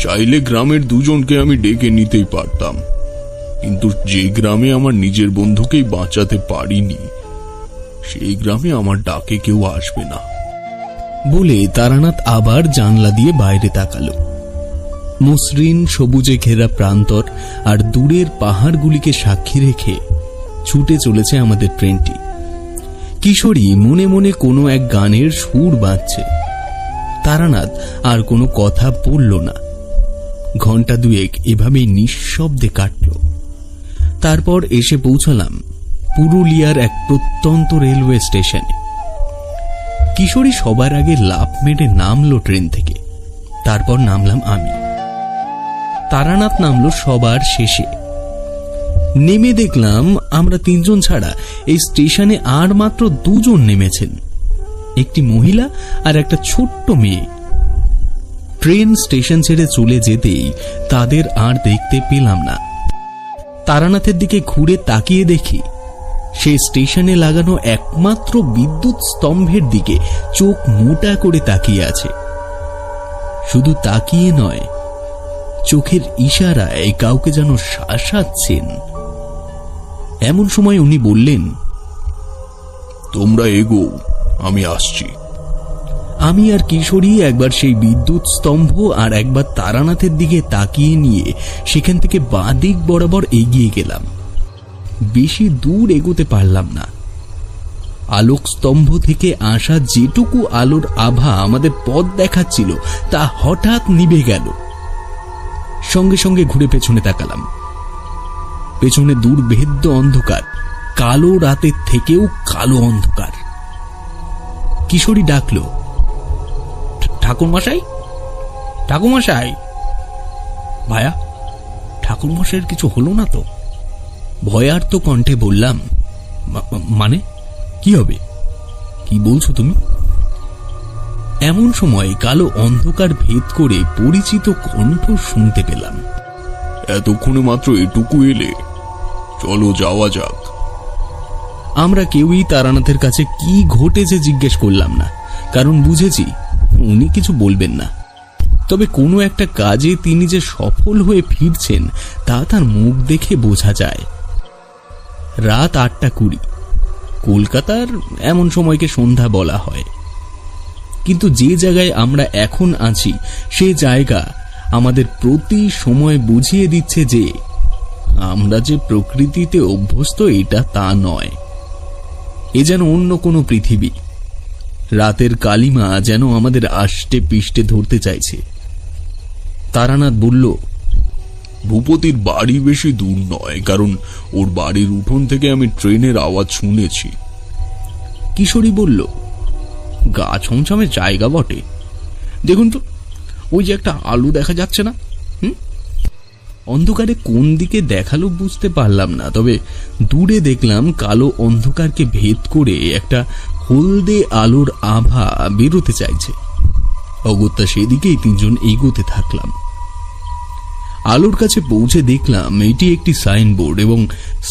চাইলে গ্রামের 2 জনকে আমি ডেকে নিতেই পারতাম, কিন্তু যে গ্রামে আমার নিজের বন্ধুকেই বাঁচাতে পারিনি, সেই গ্রামে আমার ডাকে কেউ আসবে না। বলে তারানাথ আবার জানলা দিয়ে বাইরে তাকালো। মসৃণ সবুজে ঘেরা প্রান্তর আর দূরের পাহাড়গুলিকে সাক্ষী রেখে ছুটে চলেছে আমাদের ট্রেনটি। কিশোরী মনে মনে কোনো এক গানের সুর বাজছে। তারানাথ আর কোনো কথা বলল না। ঘন্টা 2 এভাবেই নিঃশব্দে কাটল। তারপর এসে পৌঁছলাম পুরুলিয়ার এক প্রত্যন্ত রেলওয়ে স্টেশনে। কিশোরী সবার আগে লাফ মেরে নামলো ট্রেন থেকে, তারপর নামলাম আমি। তারানাথ নামলো সবার শেষে। নেমে দেখলাম আমরা 3 জন ছাড়া এই স্টেশনে আর মাত্র 2 জন নেমেছেন, একটি মহিলা আর একটা ছোট্ট মেয়ে। ট্রেন স্টেশন ছেড়ে চলে যেতেই তাদের আর দেখতে পেলাম না। তারানাথের দিকে ঘুরে তাকিয়ে দেখি সে স্টেশনে লাগানো একমাত্র বিদ্যুৎ স্তম্ভের দিকে চোখ মোটা করে তাকিয়ে আছে। শুধু তাকিয়ে নয়, চোখের ইশারায় কাউকে যেন শাসাচ্ছেন। এমন সময় উনি বললেন, তোমরা এগো, আমি আসছি। আমি আর কিশোরী একবার সেই বিদ্যুৎ স্তম্ভ আর একবার তারানাথের দিকে তাকিয়ে নিয়ে সেখান থেকে বাঁ দিক বরাবর এগিয়ে গেলাম। বেশি দূর এগোতে পারলাম না। আলোক স্তম্ভ থেকে আসা যেটুকু আলোর আভা আমাদের পথ দেখাচ্ছিল তা হঠাৎ নিভে গেল। সঙ্গে সঙ্গে ঘুরে পেছনে তাকালাম। পেছনে দুর্ভেদ্য অন্ধকার, কালো রাতের থেকেও কালো অন্ধকার। কিশোরী ডাকল, ঠাকুরমশাই, ঠাকুরমশাই। ভায়া, ঠাকুরমশাইয়ের কিছু হলো না তো? ভয়ার্ত কণ্ঠে বললাম, মানে কি হবে, কি বলছো তুমি? এমন সময় কালো অন্ধকার ভেদ করে পরিচিত কণ্ঠ শুনতে পেলাম। এতক্ষণে মাত্র এটুকু এলে, চলো যাওয়া যাক। আমরা কেউই তারানাথের কাছে কি ঘটেছে জিজ্ঞেস করলাম না, কারণ বুঝেছি উনি কিছু বলবেন না। তবে কোনো একটা কাজে তিনি যে সফল হয়ে ফিরছেন তা তার মুখ দেখে বোঝা যায়। রাত 8:20। কলকাতার এমন সময়কে সন্ধ্যা বলা হয়, কিন্তু যে জায়গায় আমরা এখন আছি সে জায়গা আমাদের প্রতি সময় বুঝিয়ে দিচ্ছে যে আমরা যে প্রকৃতিতে অভ্যস্ত এটা তা নয়। এ যেন অন্য কোনো পৃথিবী। রাতের কালিমা যেন আমাদের আষ্টে পিষ্টে ধরতে চাইছে। তারানাথ বলল, ভূপতির বাড়ি বেশি দূর নয়, কারণ ওর বাড়ির উঠোন থেকে আমি ট্রেনের আওয়াজ শুনেছি। কিশোরী বলল, গা ছমছমের জায়গা বটে। দেখুন তো, ওই যে একটা আলো দেখা যাচ্ছে না? অন্ধকারে কোন দিকে দেখালো বুঝতে পারলাম না, তবে দূরে দেখলাম কালো অন্ধকারকে ভেদ করে একটা হলদে আলোর আভা বেরোতে চাইছে। অগত্যা সেদিকেই 3 জন এগোতে থাকলাম। আলোর কাছে পৌঁছে দেখলাম এটি একটি সাইনবোর্ড, এবং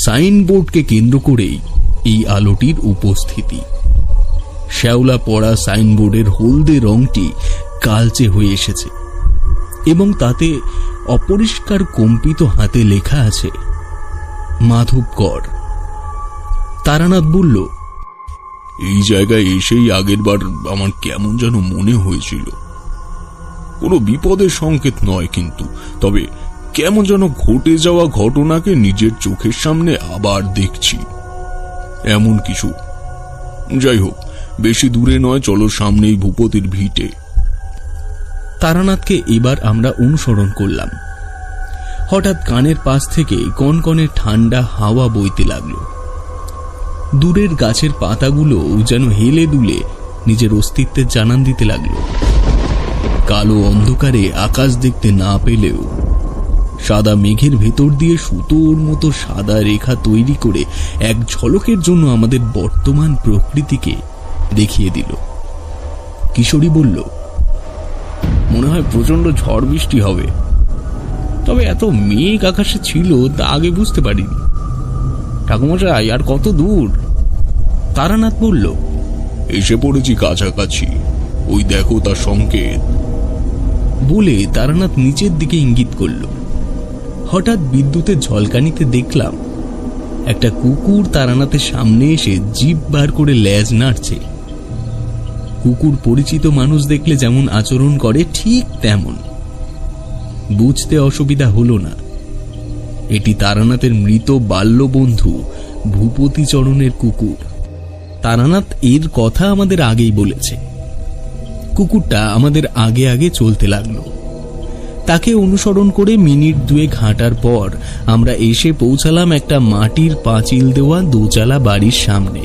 সাইনবোর্ডকে কেন্দ্র করেই এই আলোটির উপস্থিতি। শ্যাওলা পড়া সাইনবোর্ডের হলদে রংটি কালচে হয়ে এসেছে এবং তাতে অপরিষ্কার কম্পিত হাতে লেখা আছে মাধবগড়। তারানাথ বলল, এই জায়গায় এসেই আগেরবার আমার কেমন যেন মনে হয়েছিল। কোনো বিপদের সংকেত নয়, কিন্তু তবে কেমন যেন ঘটে যাওয়া ঘটনাকে নিজের চোখের সামনে আবার দেখছি, এমন কিছু। যাই হোক, বেশি দূরে নয়, চলো সামনেই ভূপতির ভিটে। তারানাথকে এবার আমরা অনুসরণ করলাম। হঠাৎ কানের পাশ থেকে কনকনে ঠান্ডা হাওয়া বইতে লাগলো। দূরের গাছের পাতাগুলো যেন হেলে দুলে নিজের অস্তিত্বের জানান দিতে লাগলো। কালো অন্ধকারে আকাশ দেখতে না পেলেও সাদা মেঘের ভেতর দিয়ে সুতোর মতো সাদা রেখা তৈরি করে এক ঝলকের জন্য আমাদের বর্তমান প্রকৃতিকে দেখিয়ে দিল। কিশোরী বলল, মনে হয় প্রচন্ড ঝড় বৃষ্টি হবে, তবে এত মেঘ আকাশে ছিল তা আগে বুঝতে পারিনি। ঠাকুরমশাই, আর কত দূর? তারানাথ বলল, এসে পড়েছি কাছাকাছি, ওই দেখো তার সংকেত। বলে তারানাথ নিচের দিকে ইঙ্গিত করল। হঠাৎ বিদ্যুতের ঝলকানিতে দেখলাম একটা কুকুর তারানাথের সামনে এসে জিভ বার করে লেজ নাড়ছে। কুকুর পরিচিত মানুষ দেখলে যেমন আচরণ করে ঠিক তেমন। বুঝতে অসুবিধা হলো না, এটি তারানাথের মৃত বাল্যবন্ধু ভূপতিচরণের কুকুর। তারানাথ এর কথা আমাদের আগেই বলেছে। কুকুরটা আমাদের আগে আগে চলতে লাগলো। তাকে অনুসরণ করে মিনিট দুয়েক হাঁটার পর আমরা এসে পৌঁছালাম একটা মাটির পাঁচিল দেওয়া দোচালা বাড়ির সামনে।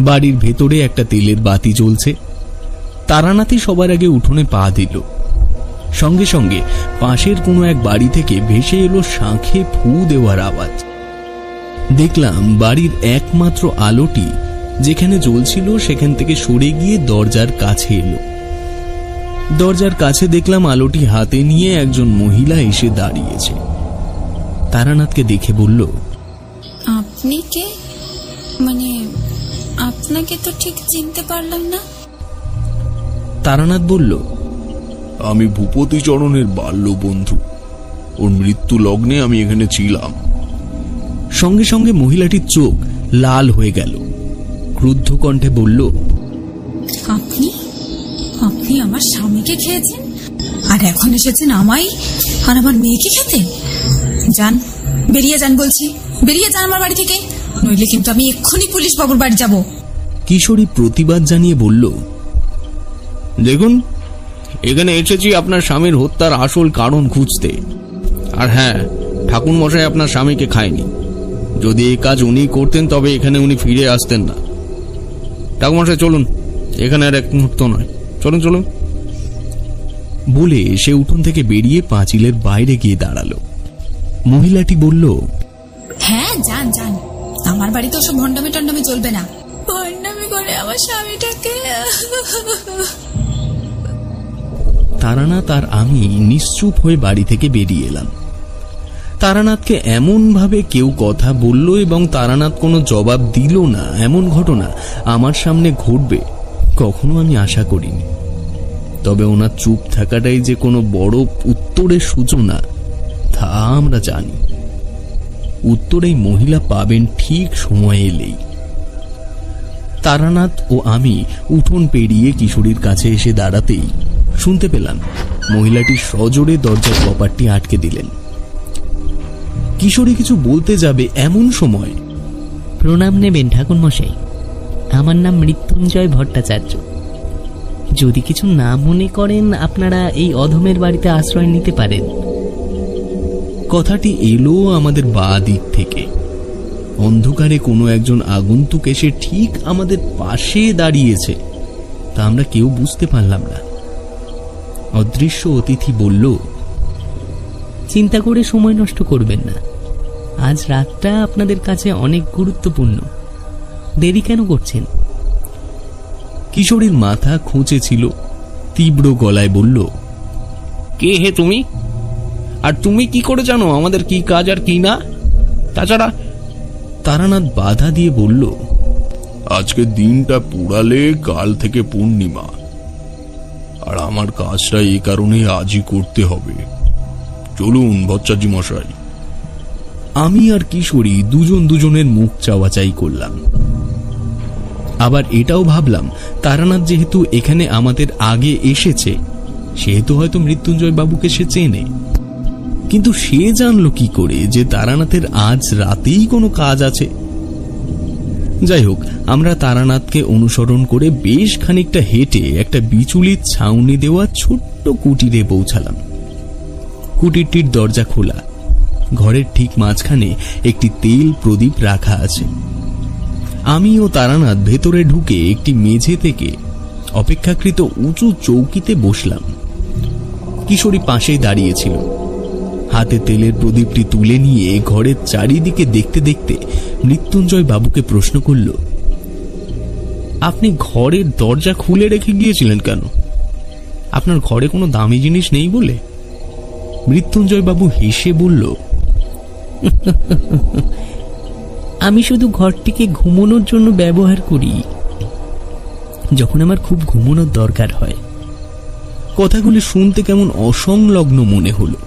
বাড়ির ভেতরে একটা তেলের বাতি জ্বলছে। তারানাথই সবার আগে উঠোনে পা দিল। সঙ্গে সঙ্গে পাশের কোনো এক বাড়ি থেকে ভেসে এলো শাঁখে ফু দেওয়ার আওয়াজ। দেখলাম বাড়ির একমাত্র আলোটি যেখানে জ্বলছিল সেখান থেকে সরে গিয়ে দরজার কাছে এলো। দরজার কাছে দেখলাম আলোটি হাতে নিয়ে একজন মহিলা এসে দাঁড়িয়েছে। তারানাথকে দেখে বলল, আপনি কে? মানে আপনাকে তো ঠিক চিনতে পারলাম না। তারানাথ বলল, আমি ভূপতিচরণের বাল্যবন্ধু, ওর মৃত্যু লগ্নে আমি এখানে ছিলাম। সঙ্গে সঙ্গে মহিলাটির চোখ লাল হয়ে গেল। ক্রুদ্ধ কণ্ঠে বলল, আপনি আপনি আমার স্বামীকে খেয়েছেন আর এখন এসেছেন আমায় আর আমার মেয়েকে খেতে? যান, বেরিয়ে যান বলছি, বেরিয়ে যান আমার বাড়ি থেকে, নইলে কিন্তু আমি এক্ষুনি পুলিশ বাবুর বাড়ি যাব। কিশোরী প্রতিবাদ জানিয়ে বলল, দেখুন, এখানে এসেছি আপনার স্বামীর হত্যার আসল কারণ খুঁজতে। আর হ্যাঁ, ঠাকুর মশাই আপনার স্বামীকে খায়নি। যদি এই কাজ উনি করতেন তবে এখানে উনি ফিরে আসতেন না। ঠাকুর মশাই চলুন, এখানে আর এক মুহূর্ত নয়, চলুন চলুন। বলে সে উঠোন থেকে বেরিয়ে পাঁচিলের বাইরে গিয়ে দাঁড়ালো। মহিলাটি বলল, হ্যাঁ যান যান, আমার বাড়িতে ওসব ভণ্ডামি টন্ডামি চলবে না। ভণ্ডামি করে আমার স্বামীটাকে। তারানাথ আর আমি নিশ্চুপ হয়ে বাড়ি থেকে বেরিয়ে এলাম। তারানাথকে এমন ভাবে কেউ কথা বলল এবং তারানাথ কোনো জবাব দিল না, এমন ঘটনা আমার সামনে ঘটবে কখনো আমি আশা করিনি। তবে ওনার চুপ থাকাটাই যে কোনো বড় উত্তরের সূচনা তা আমরা জানি। উত্তর এই মহিলা পাবেন ঠিক সময় এলেই। তারানাথ ও আমি উঠোন পেরিয়ে কিশোরীর কাছে এসে দাঁড়াতেই শুনতে পেলাম মহিলাটি সজোরে দরজার কপাটটি আটকে দিলেন। কিশোরী কিছু বলতে যাবে এমন সময়, প্রণাম নেবেন ঠাকুর মশাই, আমার নাম মৃত্যুঞ্জয় ভট্টাচার্য। যদি কিছু না মনে করেন আপনারা এই অধমের বাড়িতে আশ্রয় নিতে পারেন। কথাটি এলো আমাদের বাঁ দিক থেকে। অন্ধকারে কোনো একজন আগন্তুক এসে ঠিক আমাদের পাশে দাঁড়িয়েছে, তা আমরা কেউ বুঝতে পারলাম না। অদৃশ্য অতিথি বলল, চিন্তা করে সময় নষ্ট করবেন না, আজ রাতটা আপনাদের কাছে অনেক গুরুত্বপূর্ণ। দেরি কেন করছেন? কিশোরীর মাথা খুঁজে ছিল, তীব্র গলায় বলল, কে হে তুমি? আর তুমি কি করে জানো আমাদের কি কাজ আর কি না? তাছাড়া তারানাথ বাধা দিয়ে বলল, আজকে দিনটা পোড়ালে কাল থেকে পূর্ণিমা, আর আমার কাজটা এই কারণে আজই করতে হবে। চলুন ভট্টাচার্য মশাই। আমি আর কিশোরী দুজন দুজনের মুখ চাওয়াচাই করলাম। আবার এটাও ভাবলাম, তারানাথ যেহেতু এখানে আমাদের আগে এসেছে সেহেতু হয়তো মৃত্যুঞ্জয় বাবুকে সে চেনে। কিন্তু সে জানলো কি করে যে তারানাথের আজ রাতেই কোনো কাজ আছে? যাই হোক, আমরা তারানাথকে অনুসরণ করে বেশ খানিকটা হেঁটে একটা বিচুলির ছাউনি দেওয়া ছোট্ট কুটিরে পৌঁছালাম। কুটিরটির দরজা খোলা, ঘরের ঠিক মাঝখানে একটি তেল প্রদীপ রাখা আছে। আমি ও তারানাথ ভেতরে ঢুকে একটি মেঝে থেকে অপেক্ষাকৃত উঁচু চৌকিতে বসলাম। কিশোরী পাশেই দাঁড়িয়েছিল। হাতে তেলের প্রদীপটি তুলে নিয়ে ঘরের চারিদিকে দেখতে দেখতে মৃত্যুঞ্জয় বাবুকে প্রশ্ন করল, আপনি ঘরের দরজা খুলে রেখে গিয়েছিলেন কেন? আপনার ঘরে কোনো দামি জিনিস নেই বলে? মৃত্যুঞ্জয় বাবু হেসে বলল, আমি শুধু ঘরটিকে ঘুমানোর জন্য ব্যবহার করি। যখন আমার খুব ঘুমানোর দরকার হয়। কথাগুলি শুনতে কেমন অসংলগ্ন মনে হলো।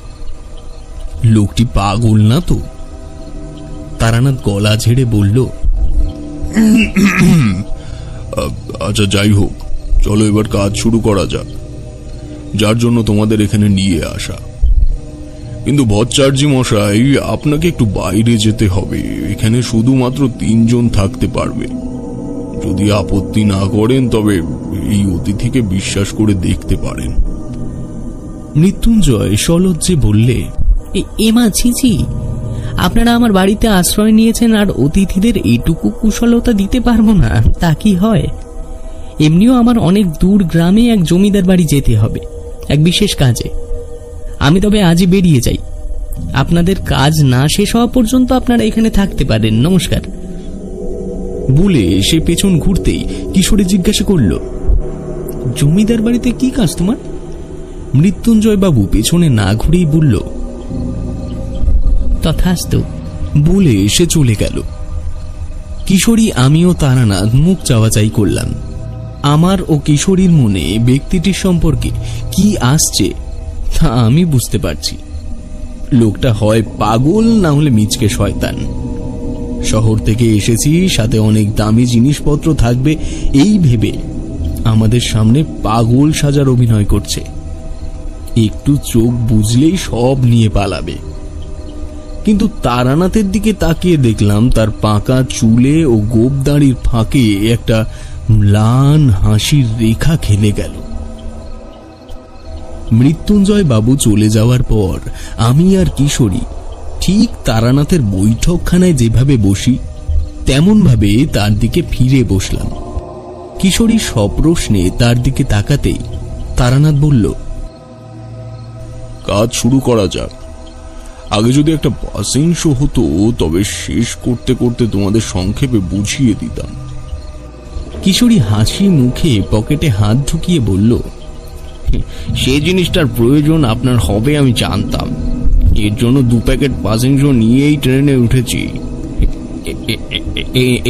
লোকটি পাগল না তো? তারানাথ গলা ঝেড়ে বলল, আচ্ছা যাই হোক, চলো এবার কাজ শুরু করা যাক, যার জন্য তোমাদের এখানে নিয়ে আসা। কিন্তু ভট্টাচার্য মশাই, আপনাকে একটু বাইরে যেতে হবে। এখানে শুধুমাত্র 3 জন থাকতে পারবে। যদি আপত্তি না করেন তবে এই অতিথিকে বিশ্বাস করে দেখতে পারেন। মৃত্যুঞ্জয় সলজ্জে বললে, এমা ছিছি, আপনারা আমার বাড়িতে আশ্রয় নিয়েছেন আর অতিথিদের এইটুকু কুশলতা দিতে পারবো না, তা কি হয়? এমনিও আমার অনেক দূর গ্রামে এক জমিদার বাড়ি যেতে হবে এক বিশেষ কাজে। আমি তবে আজই বেরিয়ে যাই। আপনাদের কাজ না শেষ হওয়া পর্যন্ত আপনারা এখানে থাকতে পারেন। নমস্কার। বলে সে পেছন ঘুরতেই কিশোরী জিজ্ঞাসা করল, জমিদার বাড়িতে কি কাজ তোমার? মৃত্যুঞ্জয় বাবু পেছনে না ঘুরেই বলল, তথাস্তু। বলে সে চলে গেল। কিশোরী, আমিও তারানাথ মুখ চাওয়াচাই করলাম। আমার ও কিশোরীর মনে ব্যক্তিটির সম্পর্কে কি আসছে তা আমি বুঝতে পারছি। লোকটা হয় পাগল, না হলে মিচকে শয়তান। শহর থেকে এসেছি, সাথে অনেক দামি জিনিসপত্র থাকবে এই ভেবে আমাদের সামনে পাগল সাজার অভিনয় করছে। একটু চোখ বুঝলেই সব নিয়ে পালাবে। কিন্তু তারানাথের দিকে তাকিয়ে দেখলাম তার পাকা চুলে ও গোপদাড়ির ফাঁকে একটা ম্লান হাসির রেখা খেলে গেল। মৃত্যুঞ্জয় বাবু চলে যাওয়ার পর আমি আর কিশোরী ঠিক তারানাথের বৈঠকখানায় যেভাবে বসি তেমন ভাবে তার দিকে ফিরে বসলাম। কিশোরী সপ্রশ্নে তার দিকে তাকাতেই তারানাথ বলল, কাজ শুরু করা যাক। আগে যদি একটা পাসিং শো হতো তবে শেষ করতে করতে তোমাদের সংক্ষেপে বুঝিয়ে দিতাম। কিশোরী হাসি মুখে পকেটে হাত ঢুকিয়ে বলল, সে জিনিসটার প্রয়োজন আপনার হবে আমি জানতাম। এর জন্য 2 প্যাকেট পাসিং শো নিয়েই ট্রেনে উঠেছি।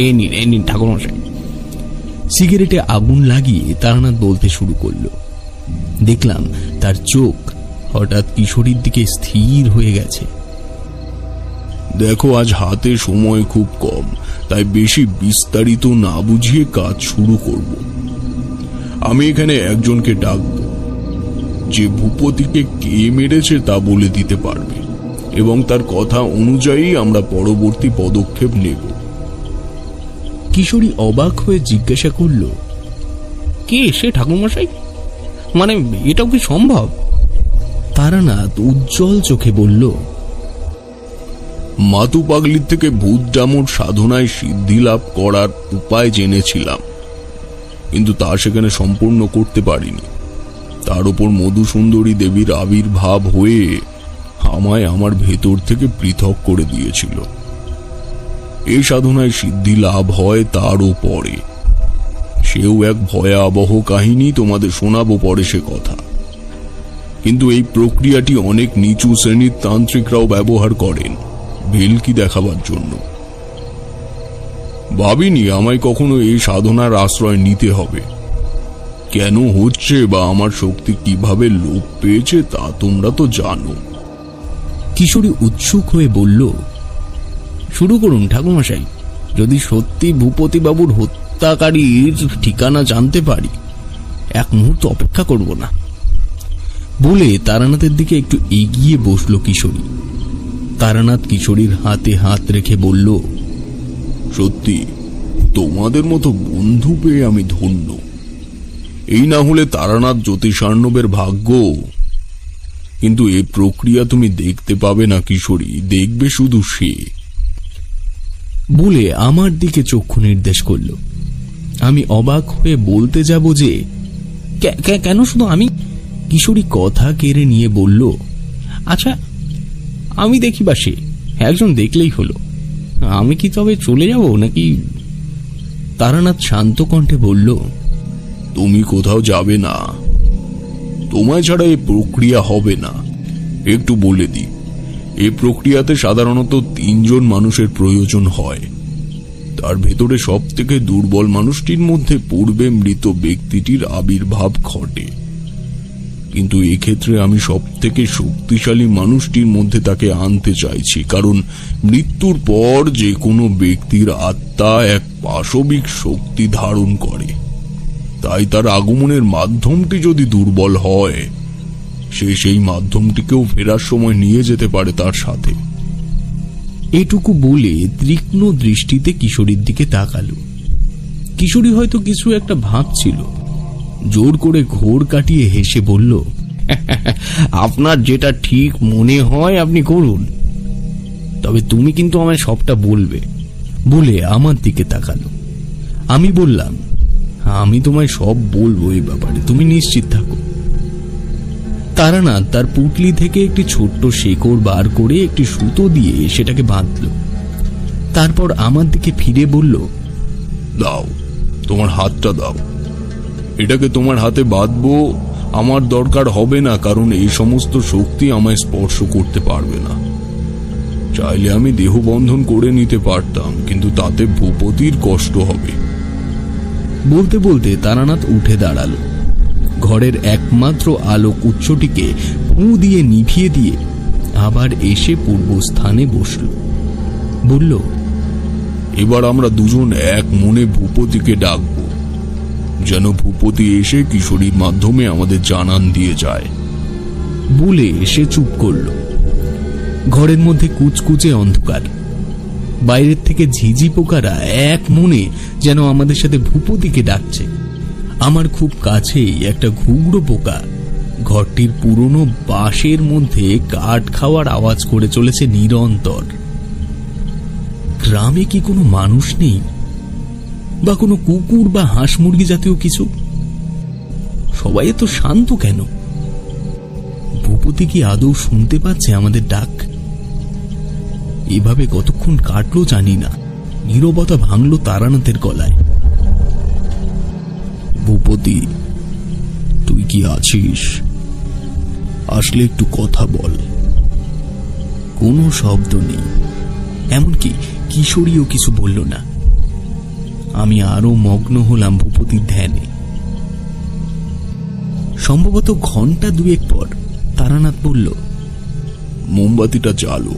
এ নিন ঠাকুরমশাই। সিগারেটে আগুন লাগিয়ে তারানাথ বলতে শুরু করলো। দেখলাম তার চোখ হঠাৎ কিশোরীর দিকে স্থির হয়ে গেছে। দেখো, আজ হাতে সময় খুব কম, তাই বেশি বিস্তারিত না বুঝিয়ে কাজ শুরু করব। আমি এখানে একজনকে ডাকব, যে ভূপতিকে কে মেরেছে তা বলে দিতে পারবে, এবং তার কথা অনুযায়ী আমরা পরবর্তী পদক্ষেপ নেব। কিশোরী অবাক হয়ে জিজ্ঞাসা করল, কে সে ঠাকুরমশাই? মানে এটাও কি সম্ভব? তারানাথ উজ্জ্বল চোখে বলল, মাতু পাগলির থেকে ভূত ডামর সাধনায় সিদ্ধি লাভ করার উপায় জেনেছিলাম, কিন্তু তা সেখানে সম্পূর্ণ করতে পারিনি। তার উপর মধুসুন্দরী দেবীর আবির্ভাব হয়ে আমায় আমার ভেতর থেকে পৃথক করে দিয়েছিল। এই সাধনায় সিদ্ধি লাভ হয় তারও পরে। সেও এক ভয়াবহ কাহিনী, তোমাদের শোনাবো পরে সে কথা। কিন্তু এই প্রক্রিয়াটি অনেক নিচু শ্রেণীর তান্ত্রিকরাও ব্যবহার করেন ভেলকি দেখাবার জন্য। ভাবিনি আমায় কখনো এই সাধনার আশ্রয় নিতে হবে। কেন হচ্ছে বা আমার শক্তি কিভাবে লোপ পেয়েছে তা তোমরা তো জানো। কিশোরী উৎসুক হয়ে বলল, শুরু করুন ঠাকুরমশাই। যদি সত্যি ভূপতি বাবুর হত্যাকারীর ঠিকানা জানতে পারি, এক মুহূর্ত অপেক্ষা করব না। বলে তারানাথের দিকে একটু এগিয়ে বসল কিশোরী। তারানাথ কিশোরীর হাতে হাত রেখে বলল, সত্যি তোমাদের মতো বন্ধু পেয়ে আমি ধন্য। এই না হলে তারানাথ জ্যোতিষার্ণবের ভাগ্য। কিন্তু এই প্রক্রিয়া তুমি দেখতে পাবে না কিশোরী, দেখবে শুধু সে। বলে আমার দিকে চক্ষু নির্দেশ করল। আমি অবাক হয়ে বলতে যাব যে, কেন শুধু আমি? কিশোরী কথা কেড়ে নিয়ে বলল, আচ্ছা আমি দেখি বা সে একজন দেখলেই হলো। আমি কি তবে চলে যাব নাকি? তারানাথ শান্ত কণ্ঠে বলল, তুমি কোথাও যাবে না। তোমায় ছাড়া এই প্রক্রিয়া হবে না। একটু বলে দিই, এই প্রক্রিয়াতে সাধারণত 3 জন মানুষের প্রয়োজন হয়। তার ভেতরে সব থেকে দুর্বল মানুষটির মধ্যে পূর্বে মৃত ব্যক্তিটির আবির্ভাব ঘটে। কিন্তু এক্ষেত্রে আমি সব থেকে শক্তিশালী মানুষটির মধ্যে তাকে আনতে চাইছি, কারণ মৃত্যুর পর যে কোনো ব্যক্তির আত্মা এক পাশবিক শক্তি ধারণ করে। তাই তার আগমনের মাধ্যমটি যদি দুর্বল হয়, সে সেই মাধ্যমটিকেও ফেরার সময় নিয়ে যেতে পারে তার সাথে। এটুকু বলে তীক্ষ্ণ দৃষ্টিতে কিশোরীর দিকে তাকালো। কিশোরী হয়তো কিছু একটা ভাবছিল। জোর করে ঘোর কাটিয়ে হেসে বলল, আপনার যেটা ঠিক মনে হয় আপনি করুন, তবে তুমি কিন্তু আমায় সবটা বলবে। বলে আমার দিকে তাকালো। আমি বললাম, আমি তোমায় সব বলবো এই ব্যাপারে, তুমি নিশ্চিত থাকো। তারানাথ তার পুটলি থেকে একটি ছোট্ট শেকড় বার করে একটি সুতো দিয়ে সেটাকে বাঁধল। তারপর আমার দিকে ফিরে বলল, দাও, তোমার হাতটা দাও। এটাকে তোমার হাতে বাঁধবো আমার দরকার হবে না, কারণ এই সমস্ত শক্তি আমায় স্পর্শ করতে পারবে না। চাইলে আমি দেহ বন্ধন করে নিতে পারতাম, কিন্তু তাতে ভূপতির কষ্ট হবে। বলতে বলতে তারানাথ উঠে দাঁড়ালো। ঘরের একমাত্র আলোক উৎসটিকে ফু দিয়ে নিভিয়ে দিয়ে আবার এসে পূর্বস্থানে বসল। বলল, এবার আমরা দুজন এক মনে ভূপতিকে ডাকব, যেন ভূপতি এসে কিশোরীর মাধ্যমে আমাদের জানান দিয়ে যায়। বলে সে চুপ করল। ঘরের মধ্যে কুচকুচে অন্ধকার। বাইরের থেকে ঝিঝি পোকারা এক মনে যেন আমাদের সাথে ভূপতিকে ডাকছে। আমার খুব কাছেই একটা ঘুঘরো পোকা ঘরটির পুরনো বাঁশের মধ্যে কাঠ খাওয়ার আওয়াজ করে চলেছে নিরন্তর। গ্রামে কি কোনো মানুষ নেই, বা কোনো কুকুর বা হাঁস মুরগি জাতীয় কিছু? সবাই এত শান্ত কেন? ভূপতি কি আদৌ শুনতে পাচ্ছে আমাদের ডাক? এভাবে কতক্ষণ কাটলো জানি না। নীরবতা ভাঙল তারানাথের গলায়। ভূপতি, তুই কি আছিস? আসলে একটু কথা বল। কোনো শব্দ নেই, এমনকি কিশোরীও কিছু বলল না। আমি আরো মগ্ন হলাম ভূপতির ধ্যানে। সম্ভবত ঘন্টা দুয়েক পর তারানাথ বলল, মোমবাতিটা জ্বালো,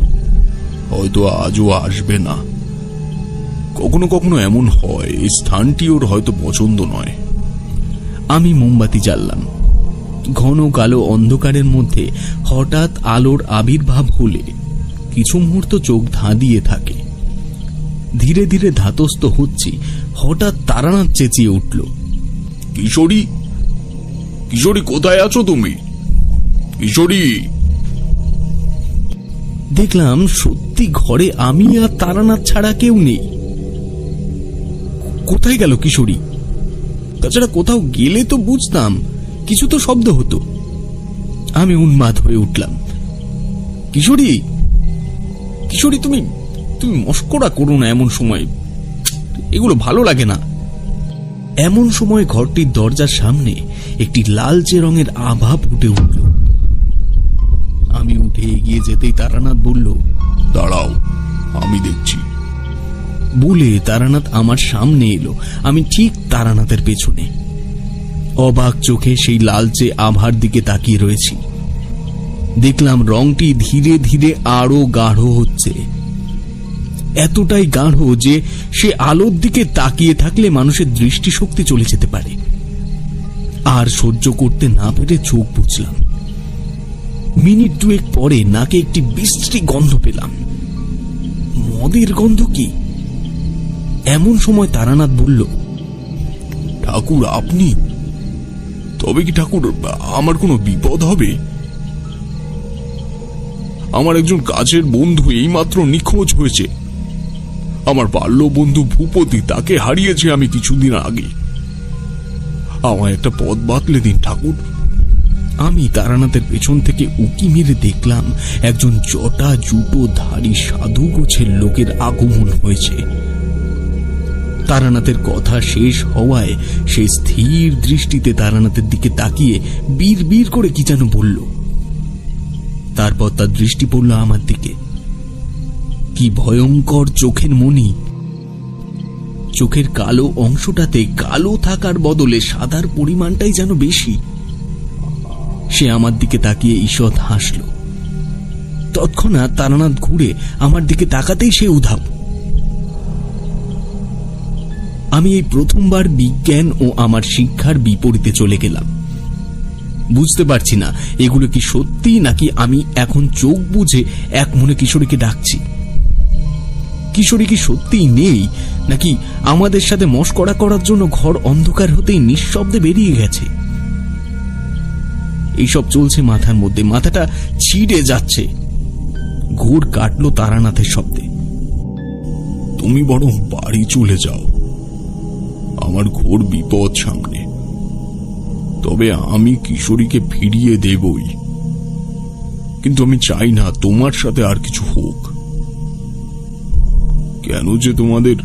হয়তো আজও আসবে না। কখনো কখনো এমন হয়, এই স্থানটি ওর হয়তো পছন্দ নয়। আমি মোমবাতি জ্বাললাম। ঘন কালো অন্ধকারের মধ্যে হঠাৎ আলোর আবির্ভাব হলে কিছু মুহূর্ত চোখ ধাঁধিয়ে থাকে। ধীরে ধীরে ধাতস্থ হচ্ছি, হঠাৎ তারানাথ চেঁচিয়ে উঠল, কিশোরী, কিশোরী, কোথায় আছো তুমি? কিশোরী! দেখলাম সত্যি ঘরে আমি আর তারানাথ ছাড়া কেউ নেই। কোথায় গেল কিশোরী? তাছাড়া কোথাও গেলে তো বুঝতাম, কিছু তো শব্দ হতো। আমি উন্মাদ হয়ে উঠলাম। কিশোরী, কিশোরী, তুমি তুমি মস্করা করো না এমন সময়, এগুলো ভালো লাগে না। এমন সময় ঘরটির দরজার সামনে একটি লালচে রঙের আভা ফুটে উঠল। আমি উঠে এগিয়ে যেতেই তারানাথ বলল, দাঁড়াও, আমি দেখছি। বলে তারানাথ আমার সামনে এলো। আমি ঠিক তারানাথের পেছনে অবাক চোখে সেই লালচে আভার দিকে তাকিয়ে রয়েছি। দেখলাম রংটি ধীরে ধীরে আরো গাঢ় হচ্ছে, এতটাই গাঢ় যে সে আলোর দিকে তাকিয়ে থাকলে মানুষের দৃষ্টিশক্তি চলে যেতে পারে। আর সহ্য করতে না পেরে চোখ বুঝলাম। মিনিট দুয়েক পরে নাকে একটি বিশ্রী গন্ধ পেলাম। মদের গন্ধ কি? এমন সময় তারানাথ বলল, ঠাকুর, আপনি? তবে কি ঠাকুর, আমার কোনো বিপদ হবে? আমার একজন কাছের বন্ধু এইমাত্র নিখোঁজ হয়েছে। আমার বাল্য বন্ধু ভূপতি, তাকে হারিয়েছে আমি কিছুদিন আগে। আমায় একটা পথ বাতলে দিন ঠাকুর। আমি তারানাথের পেছন থেকে উকি মেরে দেখলাম একজন জটা জুটো ধারী সাধু গোছের লোকের আগমন হয়েছে। তারানাথের কথা শেষ হওয়ায় সে স্থির দৃষ্টিতে তারানাথের দিকে তাকিয়ে বীর বীর করে কি যেন বলল। তারপর তার দৃষ্টি পড়ল আমার দিকে। কি ভয়ঙ্কর চোখের মনি! চোখের কালো অংশটাতে কালো থাকার বদলে সাদার পরিমাণটাই যেন বেশি। সে আমার দিকে তাকিয়ে ঈষৎ হাসল। তৎক্ষণাৎ তারানাথ ঘুরে আমার দিকে তাকাতেই সে উধাও। আমি এই প্রথমবার বিজ্ঞান ও আমার শিক্ষার বিপরীতে চলে গেলাম। বুঝতে পারছি না এগুলো কি সত্যি নাকি আমি এখন চোখ বুঝে এক মনে কিশোরীকে ডাকছি। কিশোরী কি সত্যিই নেই নাকি আমাদের সাথে মশকরা করার জন্য ঘর অন্ধকার হতেই নিঃশব্দে বেরিয়ে গেছে? এইসব চলছে মাথার মধ্যে, মাথাটা ছিঁড়ে যাচ্ছে। ঘোর কাটলো তারানাথের শব্দে। তুমি বরং বাড়ি চলে যাও, আমার ঘোর বিপদ সামনে। তবে আমি কিশোরীকে ফিরিয়ে দেবই, কিন্তু আমি চাই না তোমার সাথে আর কিছু হোক। কেন যে তোমাদের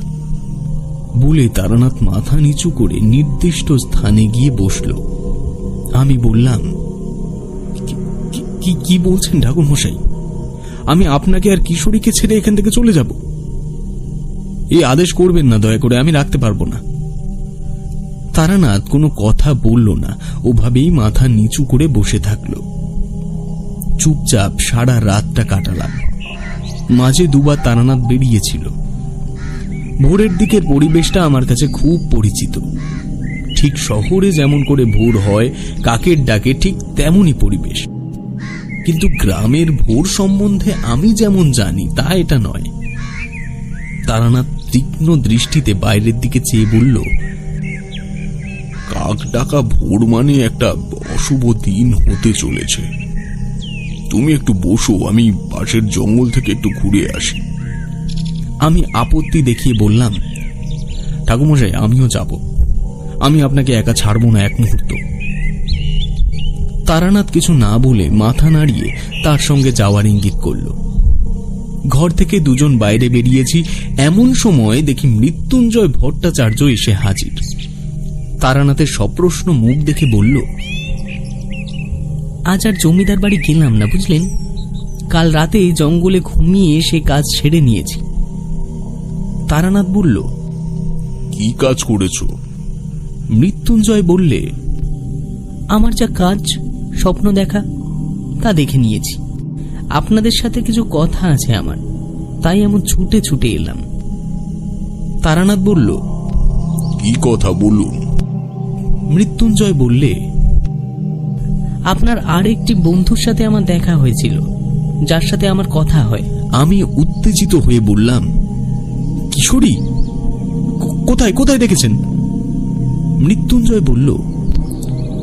বলে তারানাথ মাথা নিচু করে নির্দিষ্ট স্থানে গিয়ে বসল। আমি বললাম, কি বলছেন ঠাকুর মশাই? আমি আপনাকে আর কিশোরীকে ছেড়ে এখান থেকে চলে যাব? এই আদেশ করবেন না দয়া করে, আমি রাখতে পারবো না। তারানাথ কোনো কথা বলল না, ওভাবেই মাথা নিচু করে বসে থাকল। চুপচাপ সারা রাতটা কাটালাম। মাঝে দুবার তারানাথ বেরিয়েছিল। ভোরের দিকের পরিবেশটা আমার কাছে খুব পরিচিত। ঠিক শহরে যেমন করে ভোর হয় কাকের ডাকে, ঠিক তেমনই পরিবেশ। কিন্তু গ্রামের ভোর সম্বন্ধে আমি যেমন জানি তা এটা নয়। তারানাথ তীক্ষ্ণ দৃষ্টিতে বাইরের দিকে চেয়ে বলল, কাক ডাকা ভোর মানে একটা অশুভ দিন হতে চলেছে। তুমি একটু বসো, আমি পাশের জঙ্গল থেকে একটু ঘুরে আসি। আমি আপত্তি দেখিয়ে বললাম, ঠাকুরমশাই আমিও যাব, আমি আপনাকে একা ছাড়বো না এক মুহূর্ত। তারানাথ কিছু না বলে মাথা নাড়িয়ে তার সঙ্গে যাওয়ার ইঙ্গিত করল। ঘর থেকে দুজন বাইরে বেরিয়েছি, এমন সময় দেখি মৃত্যুঞ্জয় ভট্টাচার্য এসে হাজির। তারানাথের সপ্রশ্ন মুখ দেখে বলল, আজ আর জমিদার বাড়ি গেলাম না বুঝলেন, কাল রাতে জঙ্গলে ঘুমিয়ে সে কাজ ছেড়ে নিয়েছি। তারানাথ বলল, কি কাজ করেছ? মৃত্যুঞ্জয় বললে, আমার যা কাজ স্বপ্ন দেখা তা দেখে নিয়েছি। আপনাদের সাথে কিছু কথা আছে আমার, তাই এমন ছুটে ছুটে এলাম। তারানাথ বলল, কি কথা বলুন। মৃত্যুঞ্জয় বললে, আপনার আর একটি বন্ধুর সাথে আমার দেখা হয়েছিল, যার সাথে আমার কথা হয়। আমি উত্তেজিত হয়ে বললাম, কিশোরী? কোথায় কোথায় দেখেছেন? মৃত্যুঞ্জয় বলল,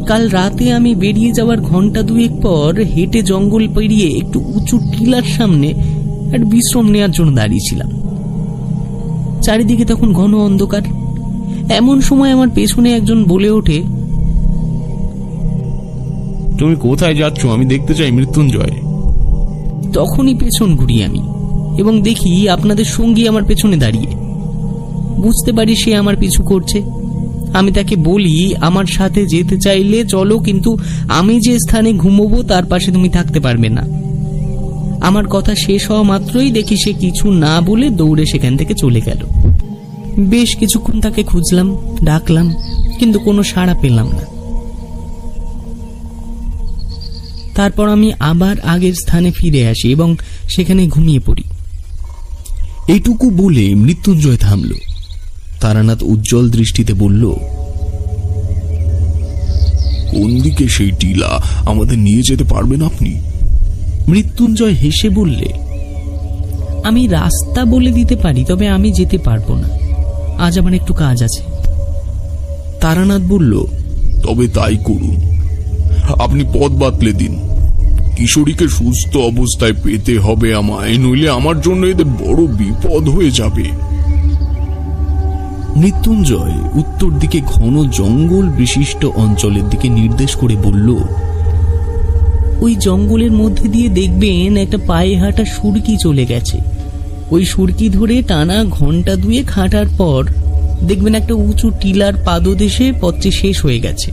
কাল রাতে আমি বেরিয়ে যাওয়ার ঘন্টা দুয়েক পর হেঁটে জঙ্গল পেরিয়ে একটু উঁচু টিলার সামনে একটা বিশ্রাম নেওয়ার জন্য দাঁড়িয়েছিলাম। চারিদিকে তখন ঘন অন্ধকার। এমন সময় আমার পেছনে একজন বলে ওঠে, তুমি কোথায় যাচ্ছ আমি দেখতে চাই মৃত্যুঞ্জয়। তখনই পেছন ঘুরি আমি এবং দেখি আপনাদের সঙ্গী আমার পেছনে দাঁড়িয়ে। বুঝতে পারি সে আমার পিছু করছে। আমি তাকে বলি, আমার সাথে যেতে চাইলে চলো, কিন্তু আমি যে স্থানে ঘুমোবো তার পাশে তুমি থাকতে পারবে না। আমার কথা শেষ হওয়া মাত্রই দেখি সে কিছু না বলে দৌড়ে সেখান থেকে চলে গেল। বেশ কিছুক্ষণ তাকে খুঁজলাম, ডাকলাম, কিন্তু কোনো সাড়া পেলাম না। তারপর আমি আবার আগের স্থানে ফিরে আসি এবং সেখানে ঘুমিয়ে পড়ি। এইটুকু বলে মৃত্যুঞ্জয় থামল। তারানাথ উজ্জ্বল দৃষ্টিতে বলল, কোন দিকে সেই টিলা? আমাদের নিয়ে যেতে পারবেন আপনি? মৃত্যুঞ্জয় হেসে বললে, আমি রাস্তা বলে দিতে পারি, তবে আমি যেতে পারবো না, আজ আমার একটু কাজ আছে। তারানাথ বলল, তবে তাই করুন, আপনি পথ বাতলে দিন। কিশোরীকে সুস্থ অবস্থায় পেতে হবে আমায়, নইলে আমার জন্য এদের বড় বিপদ হয়ে যাবে। মৃত্যুঞ্জয় উত্তর দিকে ঘন জঙ্গল বিশিষ্ট অঞ্চলের দিকে নির্দেশ করে বলল, ওই জঙ্গলের মধ্যে দিয়ে দেখবেন একটা পায়ে হাঁটা সুরকি চলে গেছে। ওই সুরকি ধরে টানা ঘন্টা দুয়েক হাঁটার পর দেখবেন একটা উঁচু টিলার পাদদেশে পথটি শেষ হয়ে গেছে।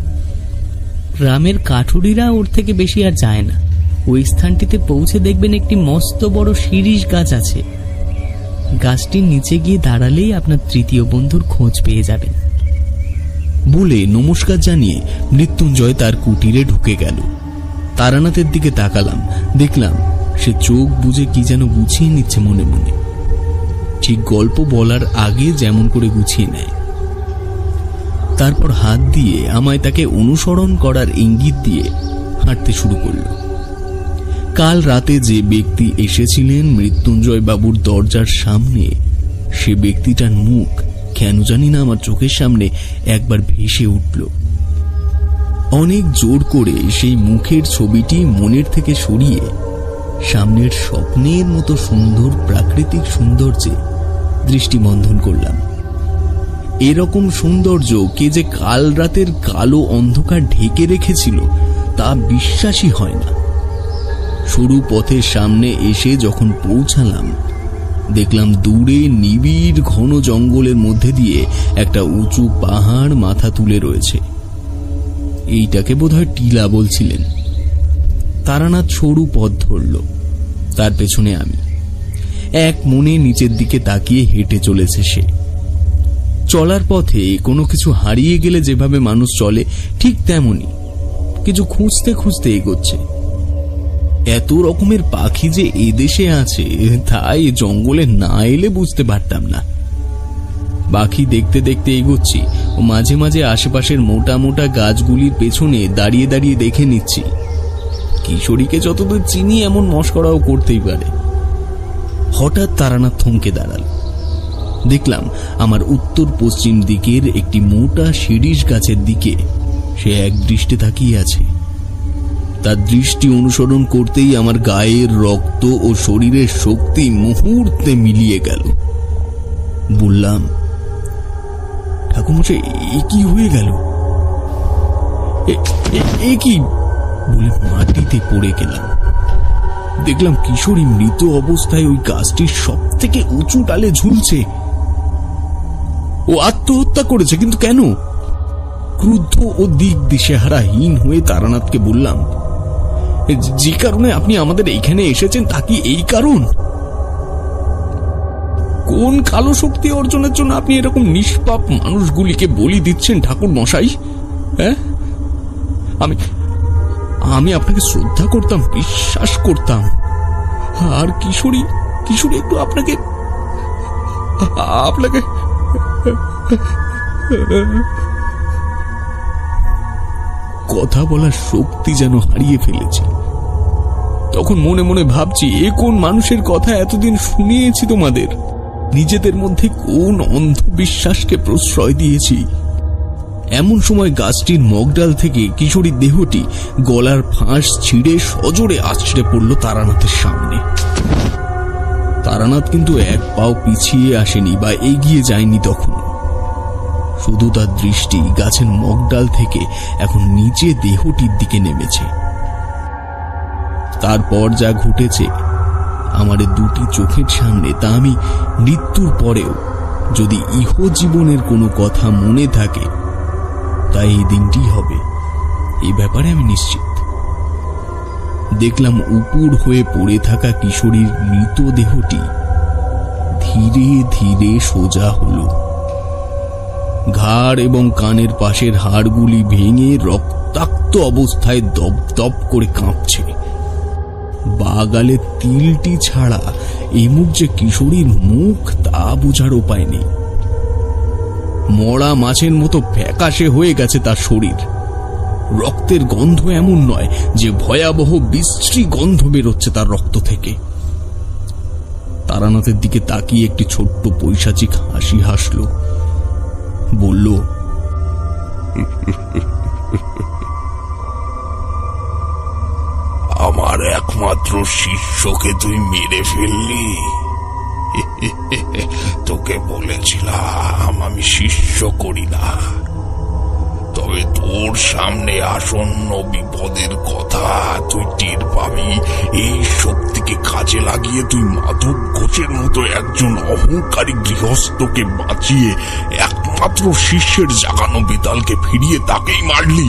গ্রামের কাঠুরিরা ওর থেকে বেশি আর যায় না। ওই স্থানটিতে পৌঁছে দেখবেন একটি মস্ত বড় শিরীষ গাছ আছে। গাছটির নিচে গিয়ে দাঁড়ালেই আপনার তৃতীয় বন্ধুর খোঁজ পেয়ে যাবেন। বলে নমস্কার জানিয়ে মৃত্যুঞ্জয় তার কুটিরে ঢুকে গেল। তারানাথের দিকে তাকালাম, দেখলাম সে চোখ বুজে কি যেন গুছিয়ে নিচ্ছে মনে মনে, ঠিক গল্প বলার আগে যেমন করে গুছিয়ে নেয়। তারপর হাত দিয়ে আমায় তাকে অনুসরণ করার ইঙ্গিত দিয়ে হাঁটতে শুরু করল। কাল রাতে যে ব্যক্তি এসেছিলেন মৃত্যুঞ্জয় বাবুর দরজার সামনে, সে ব্যক্তিটার মুখ কেন জানি না আমার চোখের সামনে একবার ভেসে উঠল। অনেক জোর করে সেই মুখের ছবিটি মনের থেকে সরিয়ে সামনের স্বপ্নের মতো সুন্দর প্রাকৃতিক সৌন্দর্যে দৃষ্টিবন্ধন করলাম। এরকম সৌন্দর্য কে যে কাল রাতের কালো অন্ধকার ঢেকে রেখেছিল তা বিশ্বাসই হয় না। সরু পথের সামনে এসে যখন পৌঁছালাম, দেখলাম দূরে নিবিড় ঘন জঙ্গলের মধ্যে দিয়ে একটা উঁচু পাহাড় মাথা তুলে রয়েছে। এইটাকে বোধহয় টিলা বলছিলেন। তারানাথ সরু পথ ধরল, তার পেছনে আমি। এক মনে নিচের দিকে তাকিয়ে হেঁটে চলেছে সে। চলার পথে কোনো কিছু হারিয়ে গেলে যেভাবে মানুষ চলে ঠিক তেমনি কিছু খুঁজতে খুঁজতে এগোচ্ছে। এত রকমের পাখি যে এদেশে আছে তাই জঙ্গলে না এলে বুঝতে পারতাম না। পাখি দেখতে দেখতে এগোচ্ছি ও মাঝে মাঝে আশেপাশের মোটা মোটা গাছগুলির পেছনে দাঁড়িয়ে দাঁড়িয়ে দেখে নিচ্ছি। কিশোরীকে যতদূর চিনি এমন মশকরাও করতেই পারে। হঠাৎ তারানাথ থমকে দাঁড়াল। দেখলাম আমার উত্তর পশ্চিম দিকের একটি মোটা শিরীষ গাছের দিকে সে এক দৃষ্টে তাকিয়ে আছে। তার দৃষ্টি অনুসরণ করতেই আমার গায়ের রক্ত ও শরীরের শক্তি মুহূর্তে মিলিয়ে গেল। বললাম, ঠাকুরমশাই, এ কি হয়ে গেল? এ কি বলে মাটিতে পড়ে গেলাম। দেখলাম কিশোরী মৃত অবস্থায় ওই গাছটির সব থেকে উঁচু ডালে ঝুলছে। ও আত্মহত্যা করেছে, কিন্তু কেন? ক্রুদ্ধ ও দিক দিশেহারাহীন হয়ে তারানাথকে বললাম, যে কারণে আপনি আমাদের এইখানে এসেছেন তা কি এই কারণ? কোন কালো শক্তি অর্জনের জন্য আপনি এরকম নিষ্পাপ মানুষগুলিকে বলি দিচ্ছেন ঠাকুর মশাই? হ্যাঁ, আমি আপনাকে শ্রদ্ধা করতাম, বিশ্বাস করতাম। আর কিশোরী একটু আপনাকে কথা বলার শক্তি যেন হারিয়ে ফেলেছি। তখন মনে মনে ভাবছি, এ কোন মানুষের কথা এতদিন শুনিয়েছি তোমাদের? নিজেদের মধ্যে কোন অন্ধবিশ্বাসকে প্রশ্রয় দিয়েছি? এমন সময় গাছটির মগডাল থেকে কিশোরীর দেহটি গলার ফাঁস ছিঁড়ে সজোরে আছড়ে পড়ল তারানাথের সামনে। তারানাথ কিন্তু এক পাও পিছিয়ে আসেনি বা এগিয়ে যায়নি তখন। শুধু তার দৃষ্টি গাছের মগডাল থেকে এখন নিচে দেহটির দিকে নেমেছে। তারপর যা ঘটেছে আমার দুটি চোখের সামনে, তা আমি মৃত্যুর পরেও যদি ইহজীবনের কোনো কথা মনে থাকে তাই এই দিনটি হবে, এই ব্যাপারে আমি নিশ্চিত। দেখলাম উপুর হয়ে পড়ে থাকা কিশোরীর মৃতদেহটি ধীরে ধীরে সোজা হলো। ঘাড় এবং কানের পাশের হাড়গুলি ভেঙে রক্তাক্ত অবস্থায় দপ দপ করে কাঁপছে। বাগালে তিলটি ছাড়া এই মুখ যে কিশোরীর মুখ তা বোঝার উপায় নেই। মরা মাছের মতো ফ্যাকাশে হয়ে গেছে তার শরীর। রক্তের গন্ধ এমন নয় যে ভয়াবহ বিশ্রী গন্ধ বেরোচ্ছে তার রক্ত থেকে। তারানাথের দিকে তাকিয়ে একটি ছোট্ট পৈশাচিক হাসি হাসল, বলল, আমার একমাত্র শিষ্যকে তুই মেরে ফেললি। তোকে বলেছিলাম আমি শিষ্য করি না, তবে তোর সামনে আসন্ন বিপদের কথা তুই টের পাবি। এই শক্তিকে কাজে লাগিয়ে তুই মাধব ঘোষের মতো একজন অহংকারী গৃহস্থকে বাঁচিয়ে একমাত্র শিষ্যের জাগানো বেতালকে ফিরিয়ে তাকেই মারলি।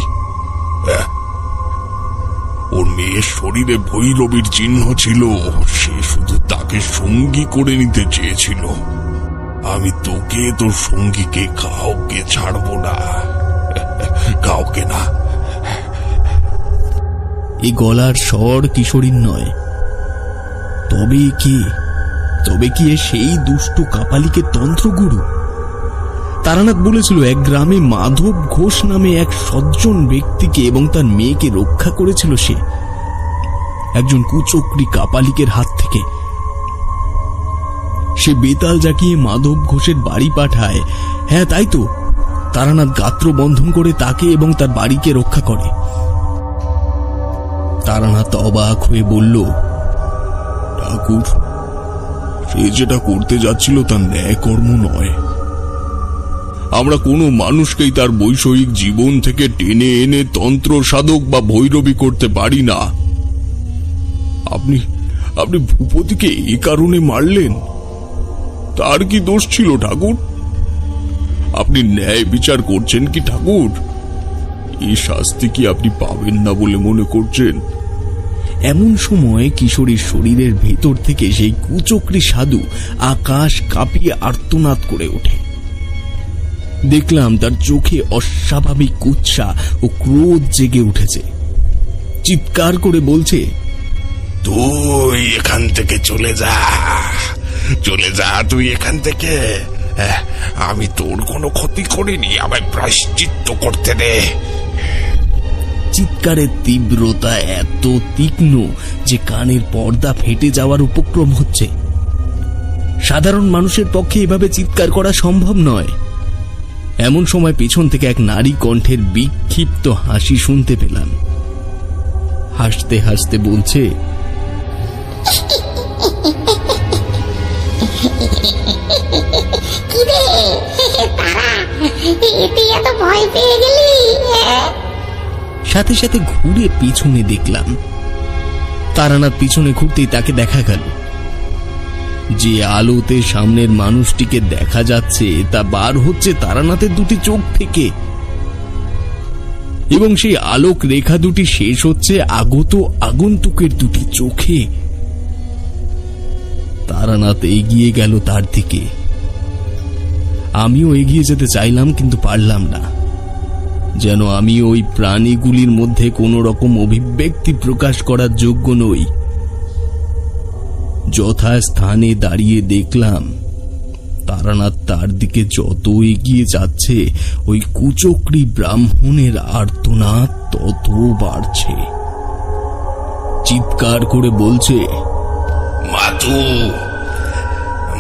ওর মেয়ের শরীরে ভৈরবীর চিহ্ন ছিল, সে শুধু তাকে সঙ্গী করে নিতে চেয়েছিল। আমি তোকে তোর সঙ্গীকে কাউকে ছাড়বো না, কাউকে না। এই গলার স্বর কিশোরীর নয়। তবে কি সেই দুষ্টু কাপালিকের তন্ত্রগুরু? তারানাথ বলেছিল এক গ্রামে মাধব ঘোষ নামে এক সজ্জন ব্যক্তিকে এবং তার মেয়েকে রক্ষা করেছিল সে একজন কুচক্রী কাপালিকের হাত থেকে। সে বেতাল জাকিয়ে মাধব ঘোষের বাড়ি পাঠায়। হ্যাঁ, তাই তো। তারানাথ গাত্র বন্ধন করে তাকে এবং তার বাড়িকে রক্ষা করে। তারানাথ অবাক হয়ে বলল, ঠাকুর, সে যেটা করতে যাচ্ছিল তা ন্যায় কর্ম নয়। আমরা কোনো মানুষকেই তার বৈষয়িক জীবন থেকে টেনে এনে তন্ত্র সাধক বা ভৈরবী করতে পারি না। আপনি ভূপতিকে এই কারণে মারলেন? তার কি দোষ ছিল ঠাকুর? আপনি ন্যায় বিচার করছেন কি ঠাকুর? এই শাস্তি কি আপনি পাবেন না বলে মনে করছেন? এমন সময় কিশোরীর শরীরের ভেতর থেকে সেই কুচক্রী সাধু আকাশ কাঁপিয়ে আর্তনাদ করে ওঠে। দেখলাম তার চোখে অস্বাভাবিক কুৎসা ও ক্রোধ জেগে উঠেছে। চিৎকার করে বলছে, তুই এখান থেকে চলে যা তুই এখান থেকে। আমি তোর কোনো ক্ষতি করিনি, আমায় প্রায়শ্চিত্ত করতে দে। চিৎকারের তীব্রতা এত তীক্ষ্ণ যে কানের পর্দা ফেটে যাওয়ার উপক্রম হচ্ছে। সাধারণ মানুষের পক্ষে এভাবে চিৎকার করা সম্ভব নয়। এমন সময় পেছন থেকে এক নারী কণ্ঠের বিক্ষিপ্ত হাসি শুনতে পেলাম। হাসতে হাসতে বলছে, সাথে সাথে ঘুরে পিছনে দেখলাম। তারানাথ পিছনে ঘুরতেই তাকে দেখা গেল। যে আলোতে সামনের মানুষটিকে দেখা যাচ্ছে তা বার হচ্ছে তারানাথের দুটি চোখ থেকে, এবং সেই আলোক রেখা দুটি শেষ হচ্ছে আগত আগন্তুকের দুটি চোখে। তারানাথ এগিয়ে গেল তার দিকে। আমিও এগিয়ে যেতে চাইলাম, কিন্তু পারলাম না। যেন আমি ওই প্রাণীগুলির মধ্যে কোন রকম অভিব্যক্তি প্রকাশ করার যোগ্য নই। যথাস্থানে দাঁড়িয়ে দেখলাম তারানাথ তার দিকে যত এগিয়ে যাচ্ছে ওই কুচক্রী ব্রাহ্মণের আর্তনাদ তত বাড়ছে। চিৎকার করে বলছে,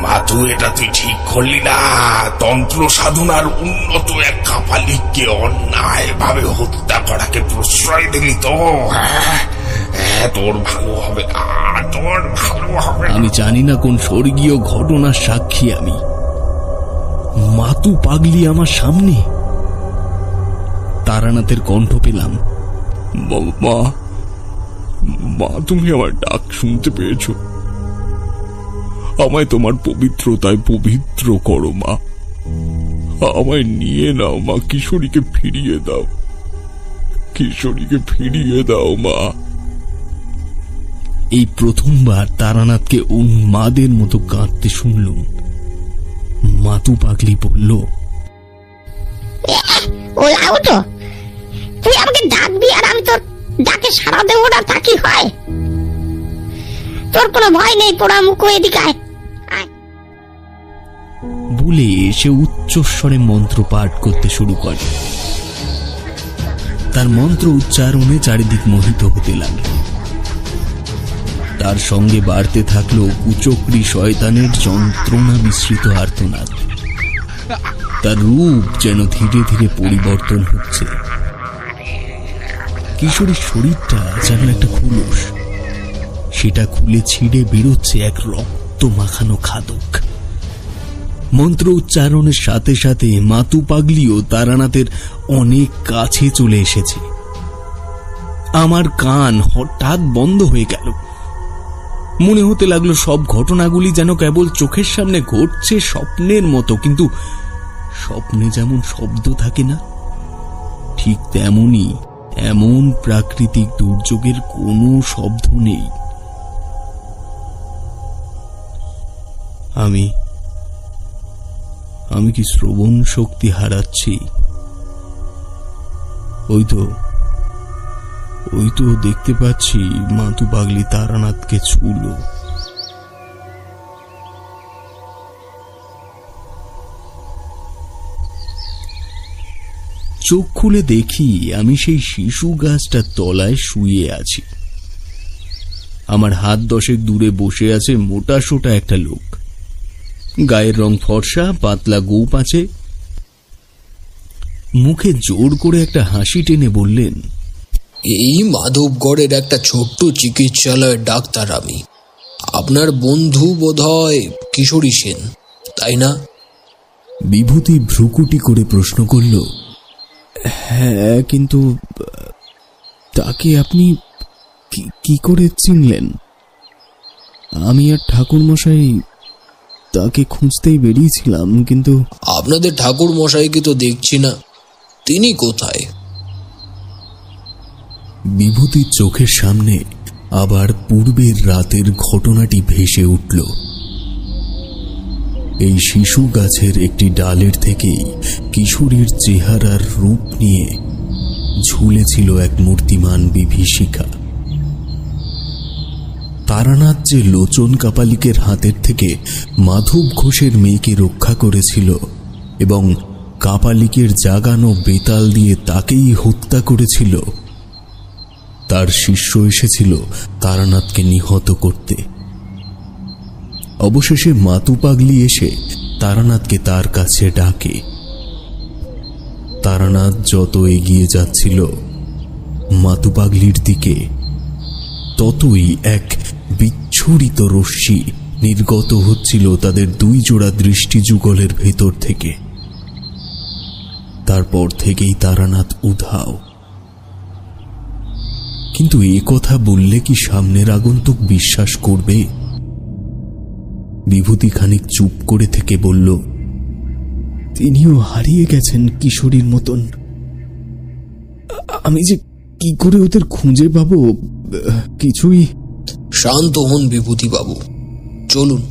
মাথু, এটা তুই ঠিক করলি না। তন্ত্র সাধনার উন্নত এক কাপালিককে অন্যায় ভাবে হত্যা করাকে প্রশ্রয় দিলি তো। তোর ভালো হবে না, তোর ভালো হবে। আমি জানি না কোন স্বর্গীয় ঘটনার সাক্ষী আমি। মাতু পাগলি আমার সামনে। তারানাথের কণ্ঠ পেলাম, মা, তুমি আমার ডাক শুনতে পেয়েছো? আমায় তোমার পবিত্রতায় পবিত্র করো মা। আমায় নিয়ে নাও মা, কিশোরীকে ফিরিয়ে দাও, কিশোরীকে ফিরিয়ে দাও মা। এই প্রথমবার তারানাথকে উন্মাদের মতো কাঁদতে শুনলুম। মাতু পাগলি বলল, তুই আমাকে ডাকবি আর আমি তোর ডাকে সাড়া দেবো না, তা কি হয়? তোর কোনো ভয় নেই, পোড়া মুখ এদিকে আয়। বলে সে উচ্চস্বরে মন্ত্র পাঠ করতে শুরু করে। তার মন্ত্র উচ্চারণে চারিদিক মোহিত হতে লাগল। তার সঙ্গে বাড়তে থাকলো কুচক্রী শয়তানের যন্ত্রণা মিশ্রিত আর্তনাদ। তার রূপ যেন ধীরে ধীরে পরিবর্তন হচ্ছে। কিশোরীর শরীরটা যেন একটা খুলস, সেটা খুলে ছিঁড়ে বেরোচ্ছে এক রক্ত মাখানো খাদক। মন্ত্র উচ্চারণের সাথে সাথে মাতু পাগলিও তারানাথের অনেক কাছে চলে এসেছে। আমার কান হঠাৎ বন্ধ হয়ে গেল। মনে হতে লাগলো সব ঘটনাগুলি যেন কেবল চোখের সামনে ঘটছে স্বপ্নের মতো, কিন্তু স্বপ্নে যেমন শব্দ থাকে না, ঠিক তেমনি এমন প্রাকৃতিক দুর্যোগের কোনো শব্দ নেই। আমি কি শ্রবণ শক্তি হারাচ্ছি? ওই তো দেখতে পাচ্ছি মাতু পাগলি তারানাথকে ছুঁলো। চোখ খুলে দেখি আমি সেই শিশু গাছটার তলায় শুয়ে আছি। আমার হাত 10 দূরে বসে আছে মোটা সোটা একটা লোক। গায়ের রং ফর্সা, পাতলা গোঁপ আছে। মুখে জোর করে একটা হাসি টেনে বললেন, এই মাধবগড়ের একটা ছোট্ট চিকিৎসালয়ের ডাক্তার আমি। আপনার বন্ধু বোধহয় কিশোরী সেন, তাই না? বিভূতি ভ্রুকুটি করে প্রশ্ন করল, হ্যাঁ, কিন্তু তাকে আপনি কি করে চিনলেন? আমি আর ঠাকুর মশাই তাকে খুঁজতেই বেরিয়েছিলাম, কিন্তু আপনাদের ঠাকুর মশাইকে তো দেখছি না, তিনি কোথায়? বিভূতির চোখের সামনে আবার পূর্বের রাতের ঘটনাটি ভেসে উঠল। এই শিশু গাছের একটি ডালের থেকেই কিশোরীর চেহারার রূপ নিয়ে ঝুলেছিল এক মূর্তিমান বিভীষিকা। তারানাথ যে লোচন কাপালিকের হাতের থেকে মাধব ঘোষের মেয়েকে রক্ষা করেছিল এবং কাপালিকের জাগানো বেতাল দিয়ে তাকেই হত্যা করেছিল, তার শিষ্য এসেছিল তারানাথকে নিহত করতে। অবশেষে মাতু পাগলি এসে তারানাথকে তার কাছে ডাকে। তারানাথ যত এগিয়ে যাচ্ছিল মাতু পাগলির দিকে, ততই এক বিচ্ছুরিত রশ্মি নির্গত হচ্ছিল তাদের 2 জোড়া দৃষ্টি যুগলের ভেতর থেকে। তারপর থেকেই তারানাথ উধাও। কিন্তু এ কথা বললে কি সামনের আগন্তুক বিশ্বাস করবে? বিভূতি খানিক চুপ করে থেকে বলল, তিনিও হারিয়ে গেছেন কিশোরীর মতন। আমি যে কি করে ওদের খুঁজে পাবো কিছুই। শান্ত হন বিভূতি বাবু, চলুন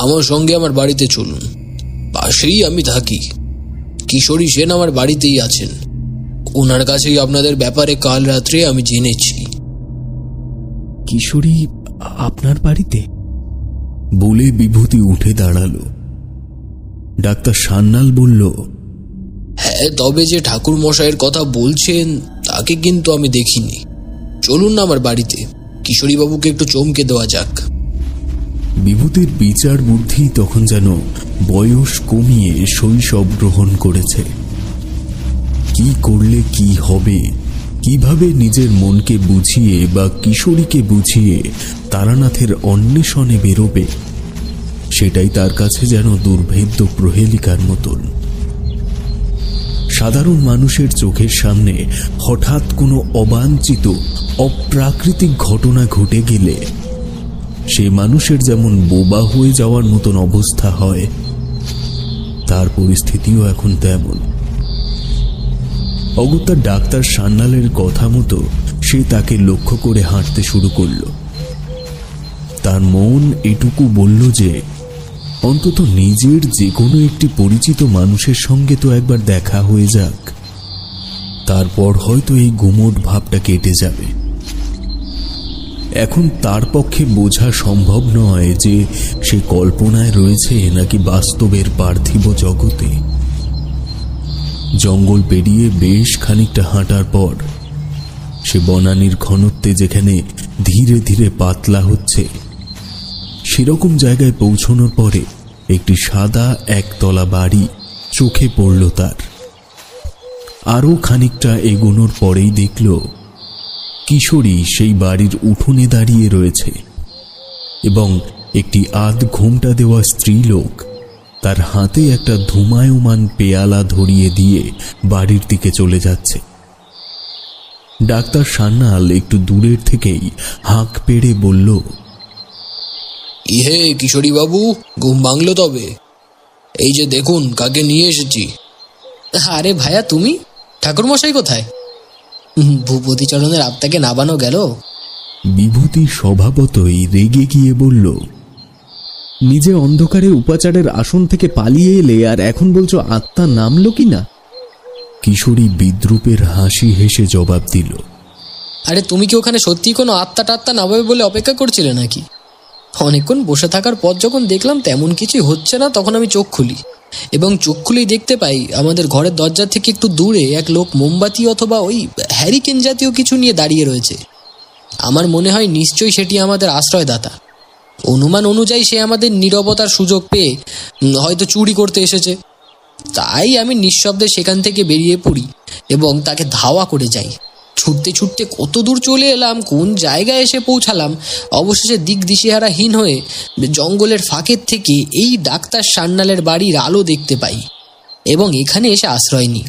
আমার সঙ্গে আমার বাড়িতে চলুন। পাশেই আমি থাকি। কিশোরী সেন আমার বাড়িতেই আছেন। ওনার কাছেই আপনাদের ব্যাপারে কাল রাত্রে আমি জেনেছি। কিশোরী আপনার বাড়িতে? বলে বিভূতি উঠে দাঁড়ালো। ডাক্তার সান্যাল বলল, হ্যাঁ, তবে যে ঠাকুর মশাইয়ের কথা বলছেন তাকে কিন্তু আমি দেখিনি। চলুন না আমার বাড়িতে, কিশোরী বাবুকে একটু চমকে দেওয়া যাক। বিভূতির বিচার বুদ্ধি তখন যেন বয়স কমিয়ে শৈশব গ্রহণ করেছে। কি করলে কি হবে, কিভাবে নিজের মনকে বুঝিয়ে বা কিশোরীকে বুঝিয়ে তারানাথের অন্বেষণে বেরোবে, সেটাই তার কাছে যেন দুর্ভেদ্য প্রহেলিকার মতন। সাধারণ মানুষের চোখের সামনে হঠাৎ কোনো অবাঞ্ছিত অপ্রাকৃতিক ঘটনা ঘটে গেলে সে মানুষের যেমন বোবা হয়ে যাওয়ার মতন অবস্থা হয়, তার পরিস্থিতিও এখন তেমন। অগত্যা ডাক্তার সান্যালের কথা মতো সে তাকে লক্ষ্য করে হাঁটতে শুরু করল। তার মন এটুকু বলল যে অন্তত নিজের যে কোনো একটি পরিচিত মানুষের সঙ্গে তো একবার দেখা হয়ে যাক, তারপর হয়তো এই গুমোট ভাবটা কেটে যাবে। এখন তার পক্ষে বোঝা সম্ভব নয় যে সে কল্পনায় রয়েছে নাকি বাস্তবের পার্থিব জগতে। জঙ্গল পেরিয়ে বেশ খানিকটা হাঁটার পর সে বনানীর ঘনত্বে যেখানে ধীরে ধীরে পাতলা হচ্ছে, সেরকম জায়গায় পৌঁছানোর পরে একটি সাদা একতলা বাড়ি চোখে পড়ল তার। আরো খানিকটা এগোনোর পরেই দেখল কিশোরী সেই বাড়ির উঠোনে দাঁড়িয়ে রয়েছে এবং একটি আধ ঘোমটা দেওয়া স্ত্রীলোক তার হাতে একটা ধূমায়মান পেয়ালা ধরিয়ে দিয়ে বাড়ির দিকে চলে যাচ্ছে। ডাক্তার সান্যাল একটু দূরের থেকেই হাঁক পেড়ে বলল, ইহে কিশোরী বাবু, ঘুম ভাঙলো তবে? এই যে দেখুন কাকে নিয়ে এসেছি। আরে ভাইয়া, তুমি? ঠাকুর মশাই কোথায়? ভূপতিচরণের আত্মাকে নাবানো গেল? বিভূতি স্বভাবতই রেগে গিয়ে বলল, নিজে অন্ধকারে উপাচারের আসন থেকে পালিয়ে এলে আর এখন বলছো আত্মা নামলো কিনা? কিশোরী বিদ্রুপের হাসি হেসে জবাব দিল, আরে তুমি কি ওখানে সত্যি কোনো আত্মা টাত্মা নামাবে বলে অপেক্ষা করছিলে নাকি? অনেকক্ষণ বসে থাকার পর যখন দেখলাম তেমন কিছুই হচ্ছে না, তখন আমি চোখ খুলি এবং চোখ খুলেই দেখতে পাই আমাদের ঘরের দরজা থেকে একটু দূরে এক লোক মোমবাতি অথবা ওই হ্যারিকেন জাতীয় কিছু নিয়ে দাঁড়িয়ে রয়েছে। আমার মনে হয় নিশ্চয়ই সেটি আমাদের আশ্রয়দাতা। অনুমান অনুযায়ী সে আমাদের নীরবতার সুযোগ পেয়ে হয়তো চুরি করতে এসেছে। তাই আমি নিঃশব্দে সেখান থেকে বেরিয়ে পড়ি এবং তাকে ধাওয়া করে যাই। ছুটতে ছুটতে কত দূর চলে এলাম, কোন জায়গায় এসে পৌঁছালাম, অবশেষে দিক দিশেহারাহীন হয়ে জঙ্গলের ফাঁকের থেকে এই ডাক্তার সান্যালের বাড়ির আলো দেখতে পাই এবং এখানে এসে আশ্রয় নিই।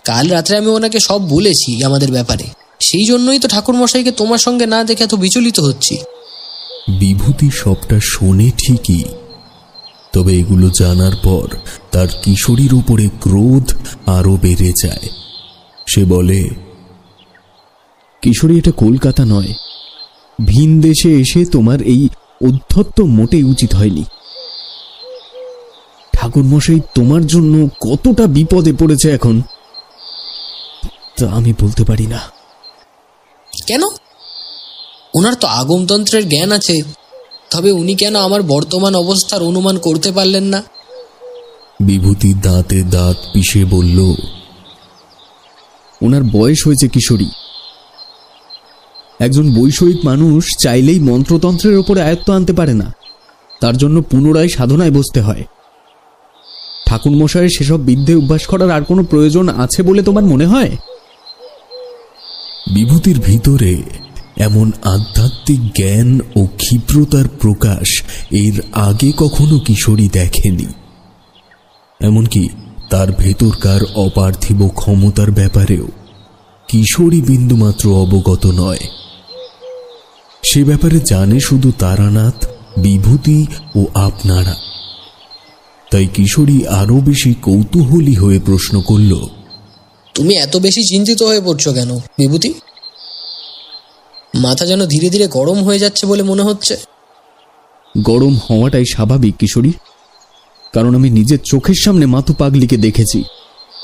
কাল রাত্রে আমি ওনাকে সব বলেছি আমাদের ব্যাপারে, সেই জন্যই তো ঠাকুরমশাইকে তোমার সঙ্গে না দেখে এত বিচলিত হচ্ছি। বিভূতি সবটা শোনে ঠিকই, তবে এগুলো জানার পর তার কিশোরীর উপরে ক্রোধ আরো বেড়ে যায়। সে বলে, কিশোরী, এটা কলকাতা নয়। ভিন দেশে এসে তোমার এই উদ্ধত্ত মোটেই উচিত হয়নি। ঠাকুরমশাই তোমার জন্য কতটা বিপদে পড়েছে এখন তা আমি বলতে পারি না। কেন? ওনার তো আগমতন্ত্রের জ্ঞান আছে, তবে উনি কেন আমার বর্তমান অবস্থার অনুমান করতে পারলেন না? বিভূতি দাঁতে দাঁত পিষে বলল, ওনার বয়স হয়েছে কিশোরী। একজন বৈষয়িক মানুষ চাইলেই মন্ত্রতন্ত্রের ওপরে আয়ত্ত আনতে পারে না, তার জন্য পুনরায় সাধনায় বসতে হয়। ঠাকুরমশাইয়ের সেসব বিদ্যে অভ্যাস করার আর কোনো প্রয়োজন আছে বলে তোমার মনে হয়? বিভূতির ভিতরে এমন আধ্যাত্মিক জ্ঞান ও ক্ষিপ্রতার প্রকাশ এর আগে কখনো কিশোরী দেখেনি। এমনকি তার ভেতরকার অপার্থিব ক্ষমতার ব্যাপারেও কিশোরী বিন্দুমাত্র অবগত নয়। সে ব্যাপারে জানে শুধু তারানাথ, বিভূতি ও আপনারা। তাই কিশোরী আরো বেশি কৌতূহলী হয়ে প্রশ্ন করল, তুমি এত বেশি চিন্তিত হয়ে পড়ছো কেন বিভূতি? মাথা যেন ধীরে ধীরে গরম হয়ে যাচ্ছে বলে মনে হচ্ছে। গরম হওয়াটাই স্বাভাবিক কিশোরী, কারণ আমি নিজের চোখের সামনে মাতু পাগলিকে দেখেছি।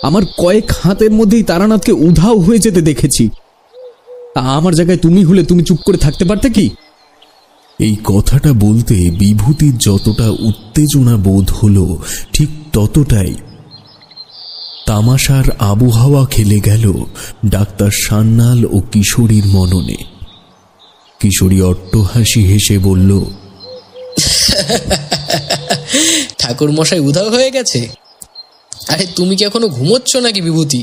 আমার কয়েক হাতের মধ্যেই তারানাথকে উধাও হয়ে যেতে দেখেছি। আমার জায়গায় তুমি হলে তুমি চুপ করে থাকতে পারতে কি? এই কথাটা বলতে বিভূতির যতটা উত্তেজনা বোধ হলো ঠিক ততটাই তামাশার আবহাওয়া খেলে গেল ডাক্তার সান্যাল ও কিশোরীর মননে। কিশোরী অট্টহাসি হেসে বলল, ঠাকুর মশাই উধাও হয়ে গেছে? আরে তুমি কি এখনো ঘুমোচ্ছ নাকি বিভূতি?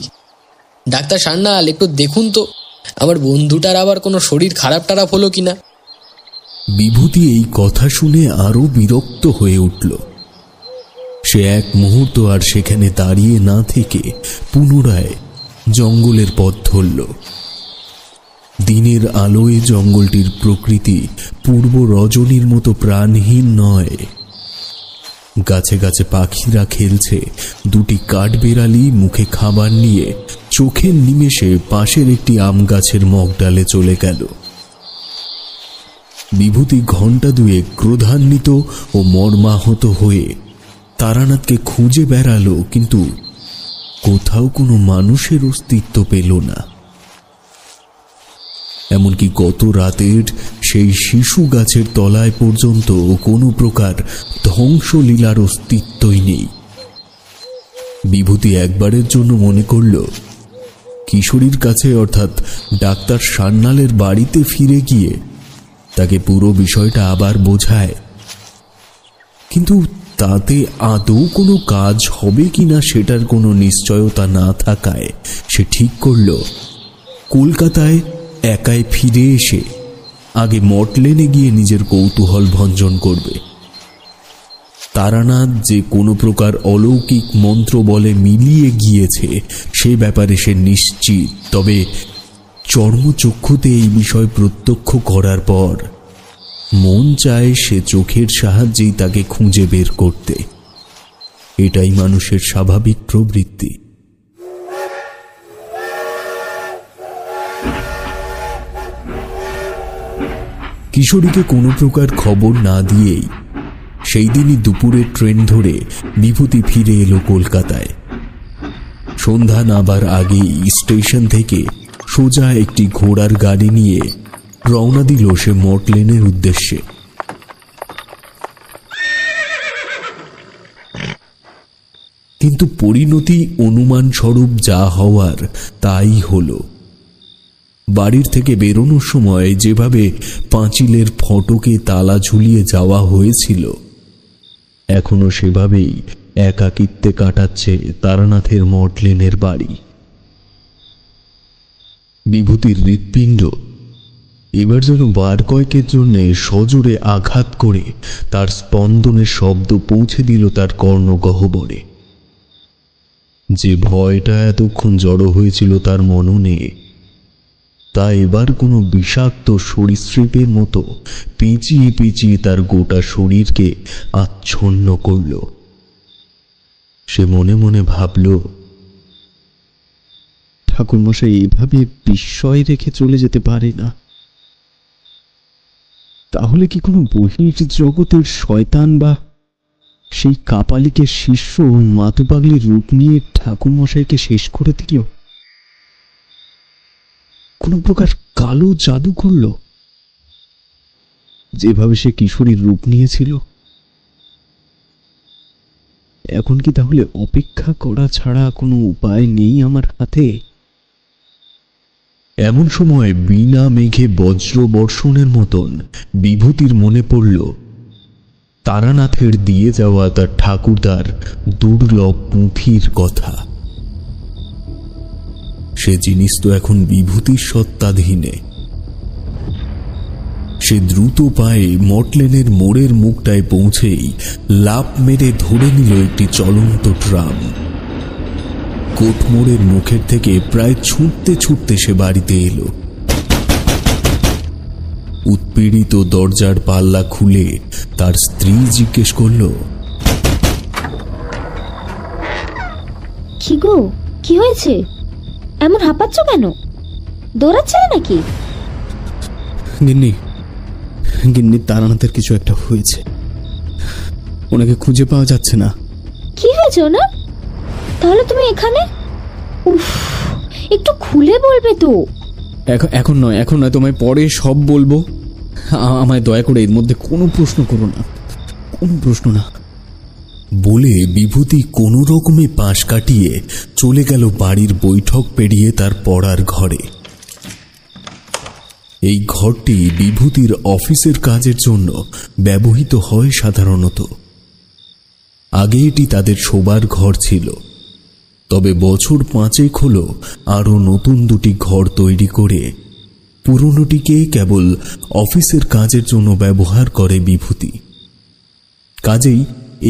ডাক্তার সান্যাল, একটু দেখুন তো আমার বন্ধুটার আবার কোনো শরীর খারাপ টারাপ হলো কিনা। বিভূতি এই কথা শুনে আরো বিরক্ত হয়ে উঠল। সে এক মুহূর্ত আর সেখানে দাঁড়িয়ে না থেকে পুনরায় জঙ্গলের পথ ধরল। দিনের আলোয় জঙ্গলটির প্রকৃতি পূর্ব রজনীর মতো প্রাণহীন নয়। গাছে গাছে পাখিরা খেলছে, দুটি কাঠবেড়ালি মুখে খাবার নিয়ে চোখের নিমেষে পাশের একটি আম গাছের মগডালে চলে গেল। বিভূতি ঘণ্টা দুয়েক ক্রোধান্বিত ও মর্মাহত হয়ে তারানাথকে খুঁজে বেড়ালো, কিন্তু কোথাও কোনো মানুষের অস্তিত্ব পেল না। এমনকি গত রাতের সেই শিশু গাছের তলায় পর্যন্ত কোনো প্রকার ধ্বংসলীলার অস্তিত্বই নেই। বিভূতি একবারের জন্য মনে করল কিশোরীর কাছে অর্থাৎ ডাক্তার সান্যালের বাড়িতে ফিরে গিয়ে তাকে পুরো বিষয়টা আবার বোঝায়, কিন্তু তাতে আদৌ কোনো কাজ হবে কিনা সেটার কোনো নিশ্চয়তা না থাকায় সে ঠিক করল কলকাতায় একাই ফিরে এসে আগে মটলেনে গিয়ে নিজের কৌতূহল ভঞ্জন করবে। তারানাথ যে কোনো প্রকার অলৌকিক মন্ত্র বলে মিলিয়ে গিয়েছে সে ব্যাপারে সে নিশ্চিত, তবে চর্মচক্ষুতে এই বিষয় প্রত্যক্ষ করার পর মন চায় সে চোখের সাহায্যেই তাকে খুঁজে বের করতে। এটাই মানুষের স্বাভাবিক প্রবৃত্তি। কিশোরীকে কোনো প্রকার খবর না দিয়েই সেই দিনই দুপুরের ট্রেন ধরে বিভূতি ফিরে এলো কলকাতায়। সন্ধ্যা নাবার আগেই স্টেশন থেকে সোজা একটি ঘোড়ার গাড়ি নিয়ে রওনা দিল সে মর্টলেনের উদ্দেশ্যে। কিন্তু পরিণতি অনুমান স্বরূপ যা হওয়ার তাই হলো। বাড়ির থেকে বেরোনোর সময় যেভাবে পাঁচিলের ফটকে তালা ঝুলিয়ে যাওয়া হয়েছিল, এখনো সেভাবেই একাকিত্বে কাটাচ্ছে তারানাথের মর্টলেনের বাড়ি। বিভূতির হৃৎপিণ্ড এবার যেন বার কয়েকের জন্য সজোরে আঘাত করে তার স্পন্দনের শব্দ পৌঁছে দিল তার কর্ণগহ্বরে। যে ভয়টা এতক্ষণ জড়ো হয়েছিল তার মননে, তা এবার কোনো বিষাক্ত সরীসৃপের মতো পেঁচিয়ে পেঁচিয়ে তার গোটা শরীরকে আচ্ছন্ন করল। সে মনে মনে ভাবল, ঠাকুরমশাই এইভাবে বিস্ময় রেখে চলে যেতে পারে না। তাহলে কি কোনো বহির্জগতের শয়তান বা সেই কাপালিকের শিষ্য মাতুপাগলির রূপ নিয়ে ঠাকুরমশাইকে শেষ করে দিল? কোন প্রকার কালো জাদু করল? যেভাবে সে কিশোরীর রূপ নিয়েছিল, এখন কি তাহলে অপেক্ষা করা ছাড়া কোনো উপায় নেই আমার হাতে? এমন সময় বিনা মেঘে বজ্র বর্ষণের মতন বিভূতির মনে পড়ল তারানাথের দিয়ে যাওয়া তার ঠাকুরদার দুর্লভ পুঁথির কথা। সে জিনিস তো এখন বিভূতির সত্ত্বাধীনে। সে দ্রুত পায়ে মর্টলেনের মোড়ের মুখটায় পৌঁছেই লাফ মেরে ধরে নিল একটি চলন্ত ট্রাম। কোটমোড়ের মুখের থেকে প্রায় ছুটতে ছুটতে সে বাড়িতে এলো। উৎপীড়িত দরজার পাল্লা খুলে তার স্ত্রী জিজ্ঞেস করল, কি গো, কি হয়েছে? এমন হাঁপাচ্ছ কেন? দৌড়াচ্ছিলে নাকি? গিন্নি, গিন্নি, তারানাথের কিছু একটা হয়েছে। ওনাকে খুঁজে পাওয়া যাচ্ছে না। কি হয়েছে ওনার? তাহলে তুমি এখানে? উফ, একটু খুলে বলবে তো। এখন নয়, তোমায় পরে সব বলবো। আমায় দয়া করে এর মধ্যে কোনো প্রশ্ন করো না, কোনো প্রশ্ন না। বলে বিভূতি কোনো রকমে পাশ কাটিয়ে চলে গেল বাড়ির বৈঠক পেরিয়ে তার পড়ার ঘরে। এই ঘরটি বিভূতির অফিসের কাজের জন্য ব্যবহৃত হয় সাধারণত। আগে এটি তাদের শোবার ঘর ছিল, তবে বছর 5 হলো আরো নতুন 2টি ঘর তৈরি করে পুরনোটিকে কেবল অফিসের কাজের জন্য ব্যবহার করে বিভূতি। কাজেই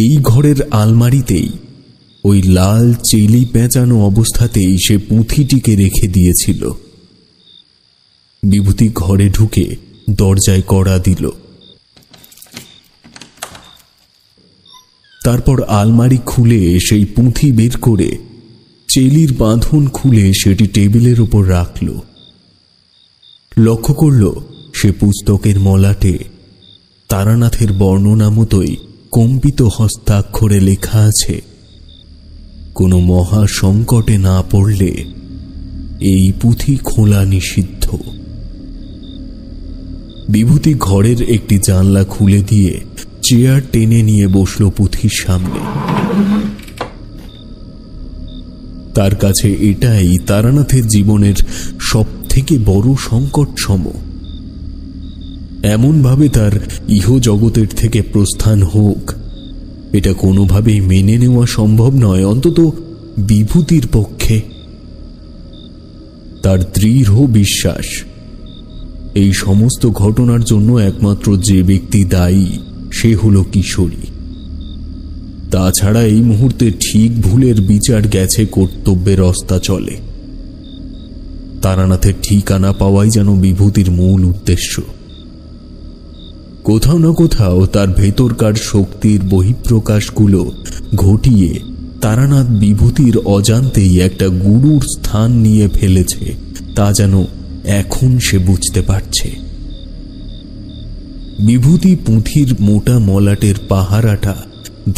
এই ঘরের আলমারিতেই ওই লাল চেলি পেঁচানো অবস্থাতেই সে পুঁথিটিকে রেখে দিয়েছিল। বিভূতি ঘরে ঢুকে দরজায় কড়া দিল। তারপর আলমারি খুলে সেই পুঁথি বের করে চেলির বাঁধন খুলে সেটি টেবিলের উপর রাখল। লক্ষ্য করল সে পুস্তকের মলাটে তারানাথের বর্ণনা মতোই কম্পিত হস্তাক্ষরে লেখা আছে, কোনো মহা সংকটে না পড়লে এই পুঁথি খোলা নিষিদ্ধ। বিভূতি ঘরের একটি জানলা খুলে দিয়ে চেয়ার টেনে নিয়ে বসল পুঁথির সামনে। তার কাছে এটাই তারানাথের জীবনের সবথেকে বড় সংকট সম। এমনভাবে তার ইহজগতের থেকে প্রস্থান হোক, এটা কোনোভাবেই মেনে নেওয়া সম্ভব নয়, অন্তত বিভূতির পক্ষে। তার দৃঢ় বিশ্বাস এই সমস্ত ঘটনার জন্য একমাত্র যে ব্যক্তি দায়ী সে হল কিশোরী। তাছাড়া এই মুহূর্তে ঠিক ভুলের বিচার গেছে কর্তব্যের অস্তাচলে। তারানাথের ঠিকানা পাওয়াই যেন বিভূতির মূল উদ্দেশ্য। কোথাও না কোথাও তার ভেতরকার শক্তির বহিঃপ্রকাশগুলো ঘটিয়ে তারানাথ বিভূতির অজান্তেই একটা গুরুর স্থান নিয়ে ফেলেছে, তা যেন এখন সে বুঝতে পারছে। বিভূতি পুঁথির মোটা মলাটের পাহারাটা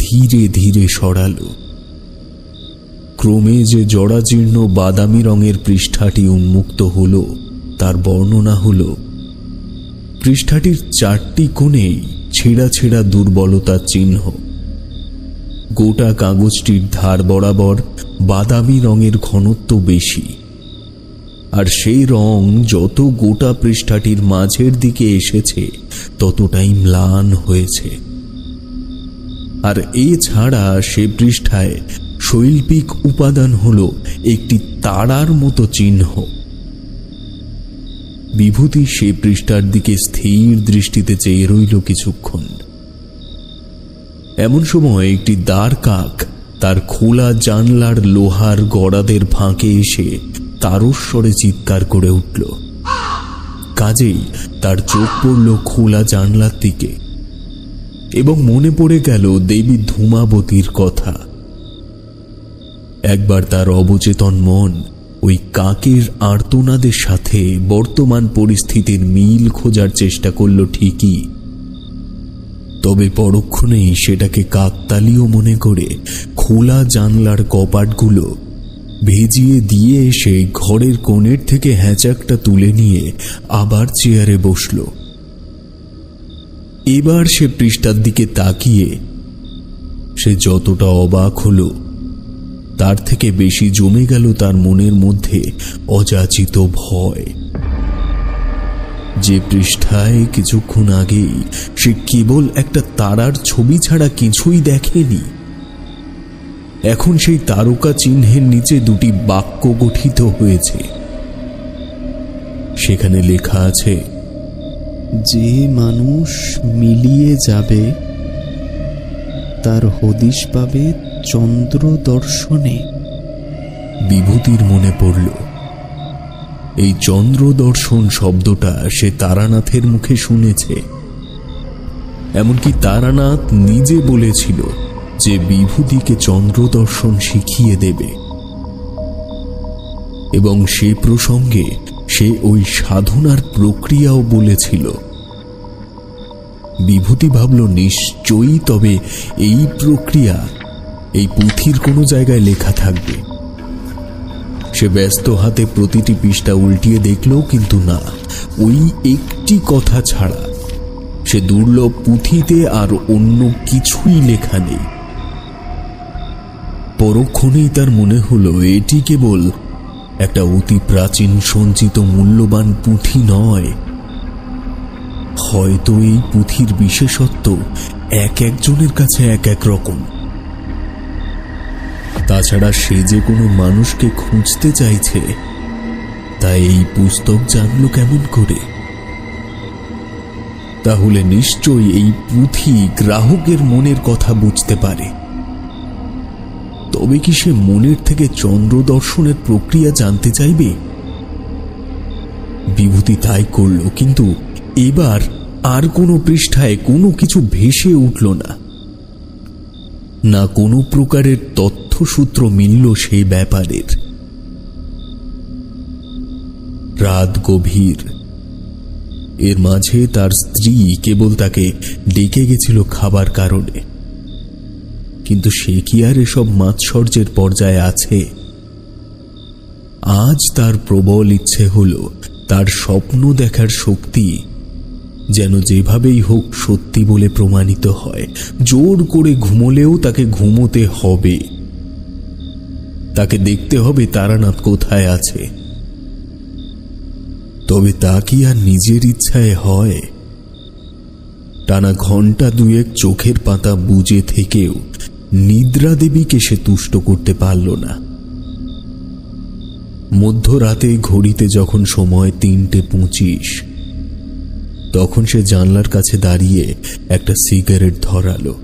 ধীরে ধীরে সরালো। ক্রমে যে জরাজীর্ণ বাদামি রঙের পৃষ্ঠাটি উন্মুক্ত হল তার বর্ণনা হল, পৃষ্ঠাটির 4টি কোণেই ছেঁড়া ছেঁড়া দুর্বলতার চিহ্ন। গোটা কাগজটির ধার বরাবর বাদামি রঙের ঘনত্ব বেশি, আর সেই রং যত গোটা পৃষ্ঠাটির মাঝের দিকে এসেছে ততটাই ম্লান হয়েছে। আর এছাড়া সে পৃষ্ঠায় শৈল্পিক উপাদান হল একটি তারার মতো চিহ্ন। বিভূতি সে পৃষ্ঠার দিকে স্থির দৃষ্টিতে চেয়ে রইল কিছুক্ষণ। এমন সময় একটি দ্বার কাক তার খোলা জানলার লোহার গড়াদের ফাঁকে এসে তারস্বরে চিৎকার করে উঠল। কাজেই তার চোখ পড়ল খোলা জানলার দিকে এবং মনে পড়ে গেল দেবী ধূমাবতীর কথা। একবার তার অবচেতন মন ওই কাকের আর্তনাদের সাথে বর্তমান পরিস্থিতির মিল খোঁজার চেষ্টা করল ঠিকই, তবে পরক্ষণেই সেটাকে কাকতালীয় মনে করে খোলা জানলার কপাটগুলো ভেজিয়ে দিয়ে এসে ঘরের কোণের থেকে হ্যাচাকটা তুলে নিয়ে আবার চেয়ারে বসল। এবার সে পৃষ্ঠার দিকে তাকিয়ে সে যতটা অবাক হল তার থেকে বেশি জমে গেল তার মনের মধ্যে অযাচিত ভয়। যে পৃষ্ঠায় কিছুক্ষণ আগেই সে কেবল একটা তারার ছবি ছাড়া কিছুই দেখেনি, এখন সেই তারকা চিহ্নের নিচে 2টি বাক্য গঠিত হয়েছে। সেখানে লেখা আছে, যে মানুষ মিলিয়ে যাবে তার হদিশ পাবে চন্দ্র দর্শনে। বিভূতির মনে পড়ল এই চন্দ্র দর্শন শব্দটা সে তারানাথের মুখে শুনেছে। এমনকি তারানাথ নিজে বলেছিল যে বিভূতিকে চন্দ্র দর্শন শিখিয়ে দেবে, এবং সে প্রসঙ্গে সে ওই সাধনার প্রক্রিয়াও বলেছিল। বিভূতি ভাবল নিশ্চয়ই তবে এই প্রক্রিয়া এই পুঁথির কোনো জায়গায় লেখা থাকবে। সে ব্যস্ত হাতে প্রতিটি পৃষ্ঠা উল্টিয়ে দেখল, কিন্তু না, ওই একটি কথা ছাড়া সে দুর্লভ পুঁথিতে আর অন্য কিছুই লেখা নেই। পরক্ষণেই তার মনে হলো এটি কেবল একটা অতি প্রাচীন সঞ্চিত মূল্যবান পুঁথি নয়, হয়তো এই পুঁথির বিশেষত্ব এক একজনের কাছে এক এক রকম। তাছাড়া সে যে কোনো মানুষকে খুঁজতে চাইছে তাই এই পুস্তক জানলো কেমন করে? তাহলে নিশ্চয়ই এই পুঁথি গ্রাহকের মনের কথা বুঝতে পারে। তবে কি সে মনের থেকে চন্দ্র দর্শনের প্রক্রিয়া জানতে চাইবে? বিভূতি তাই করল, কিন্তু এবার আর কোনো পৃষ্ঠায় কোনো কিছু ভেসে উঠল না, না কোনো প্রকারের তথ্যসূত্র মিলল সেই ব্যাপারের। রাত গভীর। এর মাঝে তার স্ত্রী কেবল তাকে ডেকে গেছিল খাবার কারণে, কিন্তু সে কি আর এসব মাৎসর্যের পর্যায়ে আছে? আজ তার প্রবল ইচ্ছে হল তার স্বপ্ন দেখার শক্তি যেন যেভাবেই হোক সত্যি বলে প্রমাণিত হয়। জোর করে ঘুমোলেও তাকে ঘুমোতে হবে, তাকে দেখতে হবে তারানাথ কোথায় আছে। তবে তা কি আর নিজের ইচ্ছায় হয়? টানা ঘন্টা 2 চোখের পাতা বুজে থেকেও নিদ্রা দেবীকে সে তুষ্ট করতে পারল না। মধ্যরাতে ঘড়িতে যখন সময় 3:25, তখন সে জানলার কাছে দাঁড়িয়ে একটা সিগারেট ধরালো।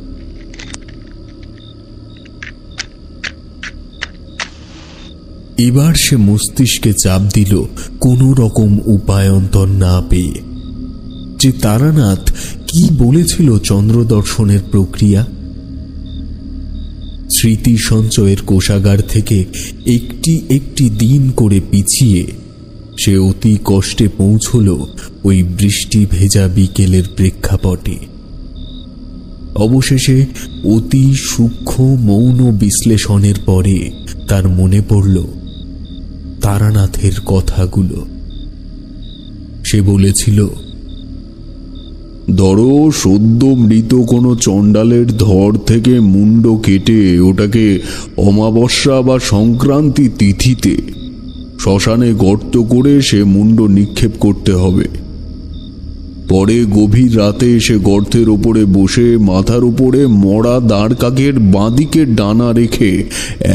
এবার সে মস্তিষ্কে চাপ দিল কোনো রকম উপায়ন্তর না পেয়ে যে তারানাথ কি বলেছিল চন্দ্র দর্শনের প্রক্রিয়া। স্মৃতি সঞ্চয়ের কোষাগার থেকে একটি একটি দিন করে পিছিয়ে সে অতি কষ্টে পৌঁছল ওই বৃষ্টি ভেজা বিকেলের প্রেক্ষাপটে। অবশেষে অতি সূক্ষ্ম মৌন বিশ্লেষণের পরে তার মনে পড়ল তারানাথের কথাগুলো। সে বলেছিল, ধরো সদ্য মৃত কোনো চণ্ডালের ধর থেকে মুন্ড কেটে ওটাকে অমাবস্যা বা সংক্রান্তি তিথিতে শ্মশানে গর্ত করে সে মুন্ড নিক্ষেপ করতে হবে। পরে গভীর রাতে এসে গর্তের ওপরে বসে মাথার উপরে মরা দাঁড় কাকের বাঁদিকে ডানা রেখে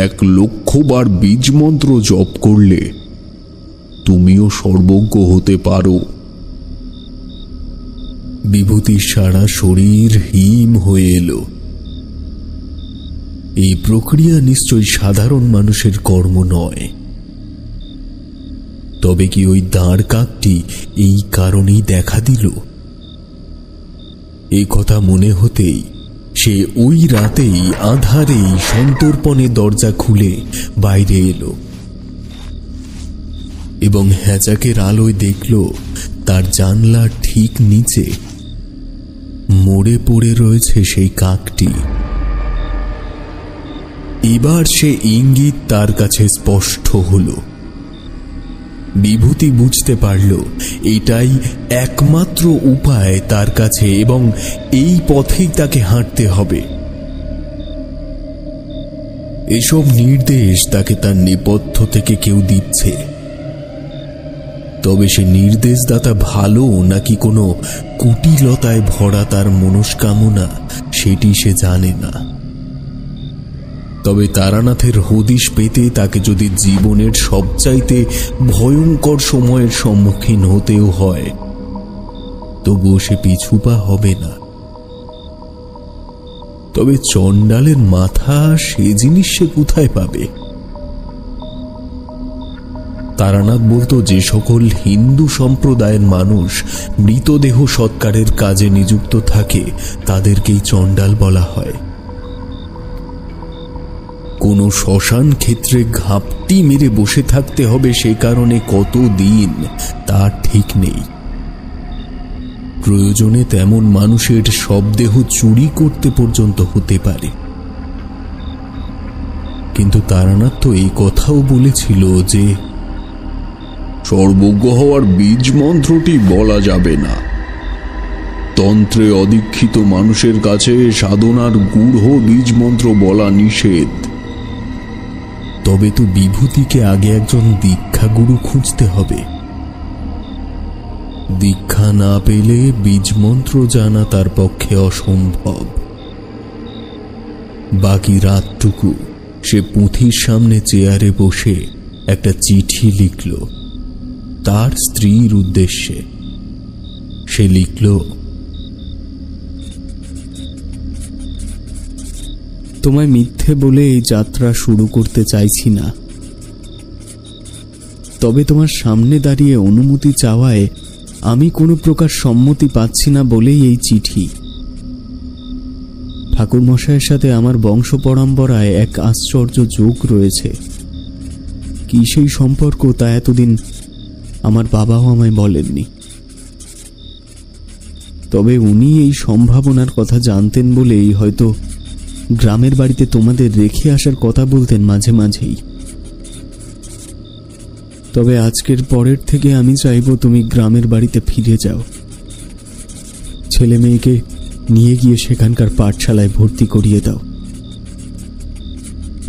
1,00,000 বার বীজ মন্ত্র জপ করলে তুমিও সর্বজ্ঞ হতে পারো। বিভূতির সারা শরীর হিম হয়ে এলো। এই প্রক্রিয়া নিশ্চয়ই সাধারণ মানুষের কর্ম নয়। তবে কি ওই দাঁড় কাকটি এই কারণেই দেখা দিল? এই কথা মনে হতেই সে ওই রাতেই আঁধারেই সন্তর্পণে দরজা খুলে বাইরে এলো এবং হ্যাজাকের আলোয় দেখল তার জানলার ঠিক নিচে মরে পড়ে রয়েছে সেই কাকটি। এবার সে ইঙ্গিত তার কাছে স্পষ্ট হল। বিভূতি বুঝতে পারল এটাই একমাত্র উপায় তার কাছে এবং এই পথেই তাকে হাঁটতে হবে। এসব নির্দেশ তাকে তার নেপথ্য থেকে কেউ দিচ্ছে। তবে সে নির্দেশদাতা ভালো নাকি কোনো কুটিলতায় ভরা তার মনস্কামনা সেটি সে জানে না। তবে তারানাথের হদিশ পেতে তাকে যদি জীবনের সবচাইতে ভয়ঙ্কর সময়ের সম্মুখীন হতেও হয় তবুও সে পিছুপা হবে না। তবে চণ্ডালের মাথা সে জিনিস সে কোথায় পাবে? তারানাথ বলতো যে সকল হিন্দু সম্প্রদায়ের মানুষ মৃতদেহ সৎকারের কাজে নিযুক্ত থাকে তাদেরকেই চণ্ডাল বলা হয়। কোন শ্মশান ক্ষেত্রে ঘাপটি মেরে বসে থাকতে হবে সে কারণে কতদিন তার ঠিক নেই। প্রয়োজনে তেমন মানুষের শবদেহ চুরি করতে পর্যন্ত হতে পারে। কিন্তু তারানাথ তো এই কথাও বলেছিল যে সর্বজ্ঞ হওয়ার বীজ মন্ত্রটি বলা যাবে না। তন্ত্রে অদীক্ষিত মানুষের কাছে সাধনার গূঢ় বীজ মন্ত্র বলা নিষেধ। তবে তো বিভূতিকে আগে একজন দীক্ষাগুরু খুঁজতে হবে। দীক্ষা না পেলে বীজ মন্ত্র জানা তার পক্ষে অসম্ভব। বাকি রাতটুকু সে পুঁথির সামনে চেয়ারে বসে একটা চিঠি লিখল তার স্ত্রীর উদ্দেশ্যে। সে লিখল, তোমায় মিথ্যে বলে এই যাত্রা শুরু করতে চাইছি না। তবে তোমার সামনে দাঁড়িয়ে অনুমতি চাওয়ায় আমি কোনো প্রকার সম্মতি পাচ্ছি না বলেই এই চিঠি। ঠাকুরমশাইয়ের সাথে আমার বংশ পরম্পরায় এক আশ্চর্য যোগ রয়েছে। কি সেই সম্পর্ক তা এতদিন আমার বাবাও আমায় বলেননি। তবে উনি এই সম্ভাবনার কথা জানতেন বলেই হয়তো গ্রামের বাড়িতে তোমাদের রেখে আসার কথা বলতেন মাঝে মাঝেই। তবে আজকের পরের থেকে আমি চাইব তুমি গ্রামের বাড়িতে ফিরে যাও। ছেলে মেয়েকে নিয়ে গিয়ে সেখানকার পাঠশালায় ভর্তি করিয়ে দাও।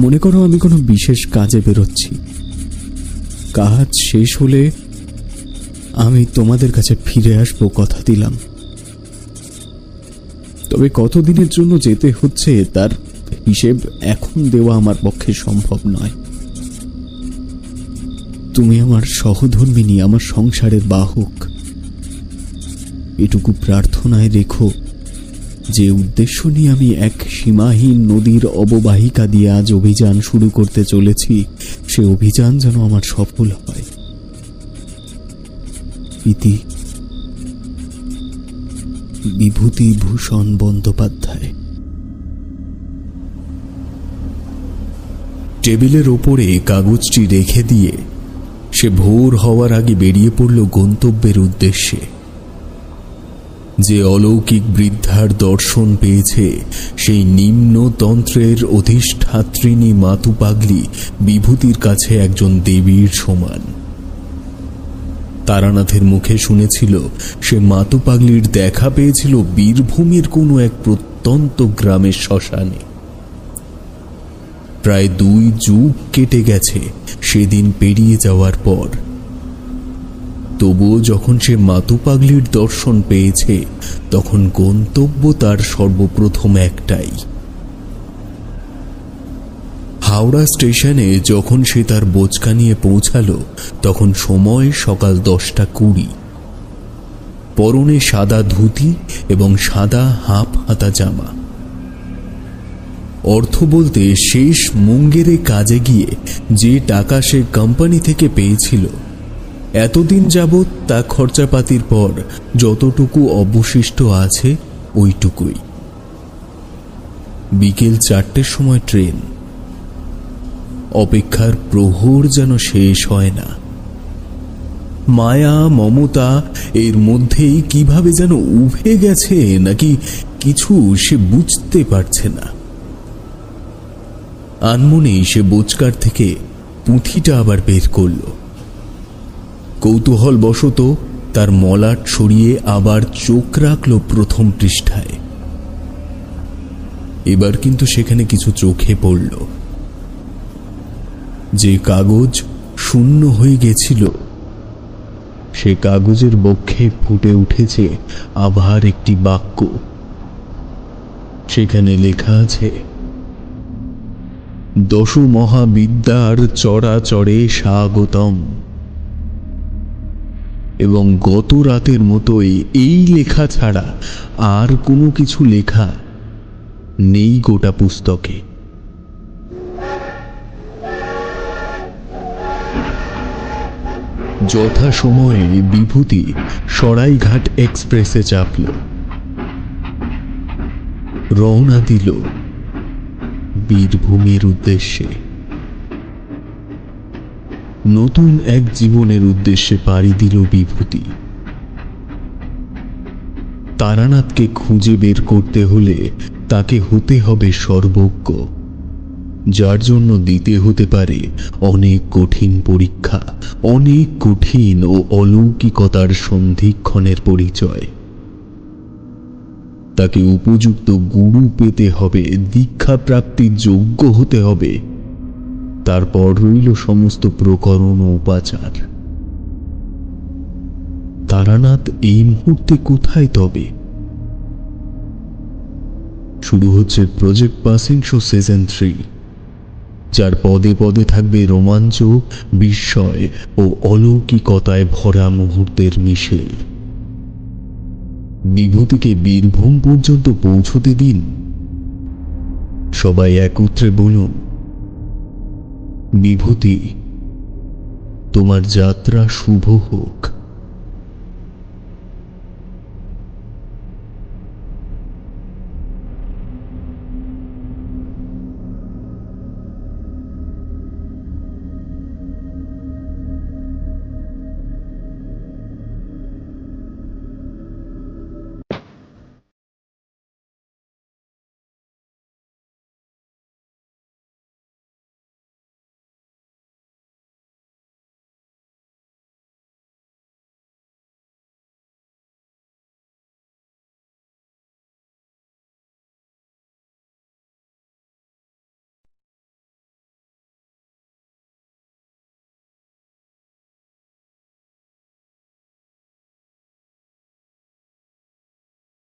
মনে করো আমি কোনো বিশেষ কাজে বেরোচ্ছি। কাজ শেষ হলে আমি তোমাদের কাছে ফিরে আসবো, কথা দিলাম। তবে কতদিনের জন্য যেতে হচ্ছে তার হিসেব এখন দেওয়া আমার পক্ষে সম্ভব নয়। তুমি আমার সহধর্মিনী, আমার সংসারের বাহক। এটুকু প্রার্থনায় রেখো যে উদ্দেশ্য নিয়ে আমি এক সীমাহীন নদীর অববাহিকা দিয়ে আজ অভিযান শুরু করতে চলেছি সে অভিযান যেন আমার সফল হয়। ইতি বিভূতিভূষণ বন্দ্যোপাধ্যায়। টেবিলের ওপরে কাগজটি রেখে দিয়ে সে ভোর হওয়ার আগে বেরিয়ে পড়ল গন্তব্যের উদ্দেশ্যে। যে অলৌকিক বৃদ্ধার দর্শন পেয়েছে সেই নিম্নতন্ত্রের অধিষ্ঠাত্রিনী মাতু পাগলি বিভূতির কাছে একজন দেবীর সমান। তারানাথের মুখে শুনেছিল সে মাতু পাগলির দেখা পেয়েছিল বীরভূমের কোনো এক প্রত্যন্ত গ্রামের শ্মশানে। প্রায় 2 যুগ কেটে গেছে সেদিন পেরিয়ে যাওয়ার পর। তবুও যখন সে মাতু পাগলির দর্শন পেয়েছে তখন গন্তব্য তার সর্বপ্রথম একটাই। হাওড়া স্টেশনে যখন সে তার বোচকা নিয়ে পৌঁছালো তখন সময় সকাল 10:20। পরনে সাদা ধুতি এবং সাদা হাফ হাতা জামা। অর্থ বলতে শেষ মুঙ্গেরে কাজে গিয়ে যে টাকা সে কোম্পানি থেকে পেয়েছিল, এতদিন যাবৎ তা খরচাপাতির পর যতটুকু অবশিষ্ট আছে ওইটুকুই। বিকেল 4টের সময় ট্রেন। অপেক্ষার প্রহর যেন শেষ হয় না। মায়া মমতা এর মধ্যেই কিভাবে যেন উভে গেছে নাকি কিছু সে বুঝতে পারছে না। আনমনেই সে বোচকার থেকে পুঁথিটা আবার বের করল। কৌতূহল বশত তার মলাট সরিয়ে আবার চোখ রাখল প্রথম পৃষ্ঠায়। এবার কিন্তু সেখানে কিছু চোখে পড়ল। যে কাগজ শূন্য হয়ে গেছিল সে কাগজের বক্ষে ফুটে উঠেছে আবার একটি বাক্য। সেখানে লেখা আছে, দশু মহাবিদ্যার চরাচরে স্বাগতম। এবং গত রাতের মতোই এই লেখা ছাড়া আর কোনো কিছু লেখা নেই গোটা পুস্তকে। যথাসময়ে বিভূতি সরাইঘাট এক্সপ্রেসে চাপল। রওনা দিল বীরভূমের উদ্দেশ্যে। নতুন এক জীবনের উদ্দেশ্যে পাড়ি দিল বিভূতি। তারানাথকে খুঁজে বের করতে হলে তাকে হতে হবে সর্বজ্ঞ, যার জন্য দিতে হতে পারে অনেক কঠিন পরীক্ষা, অনেক কঠিন ও অলৌকিকতার সন্ধিক্ষণের পরিচয়। তাকে উপযুক্ত গুরু পেতে হবে, দীক্ষা প্রাপ্তির যোগ্য হতে হবে। তারপর রইল সমস্ত প্রকরণ ও উপাচার। তারানাথ এই মুহূর্তে কোথায় তবে? শুরু হচ্ছে প্রজেক্ট পাসিং শো সিজন 3, যার পদে পদে থাকবে রোমাঞ্চ, বিস্ময় ও অলৌকিকতায় ভরা মুহূর্তের মিশেল। বিভূতিকে বীরভূম পর্যন্ত পৌঁছতে দিন। সবাই একত্রে বলুন, বিভূতি, তোমার যাত্রা শুভ হোক।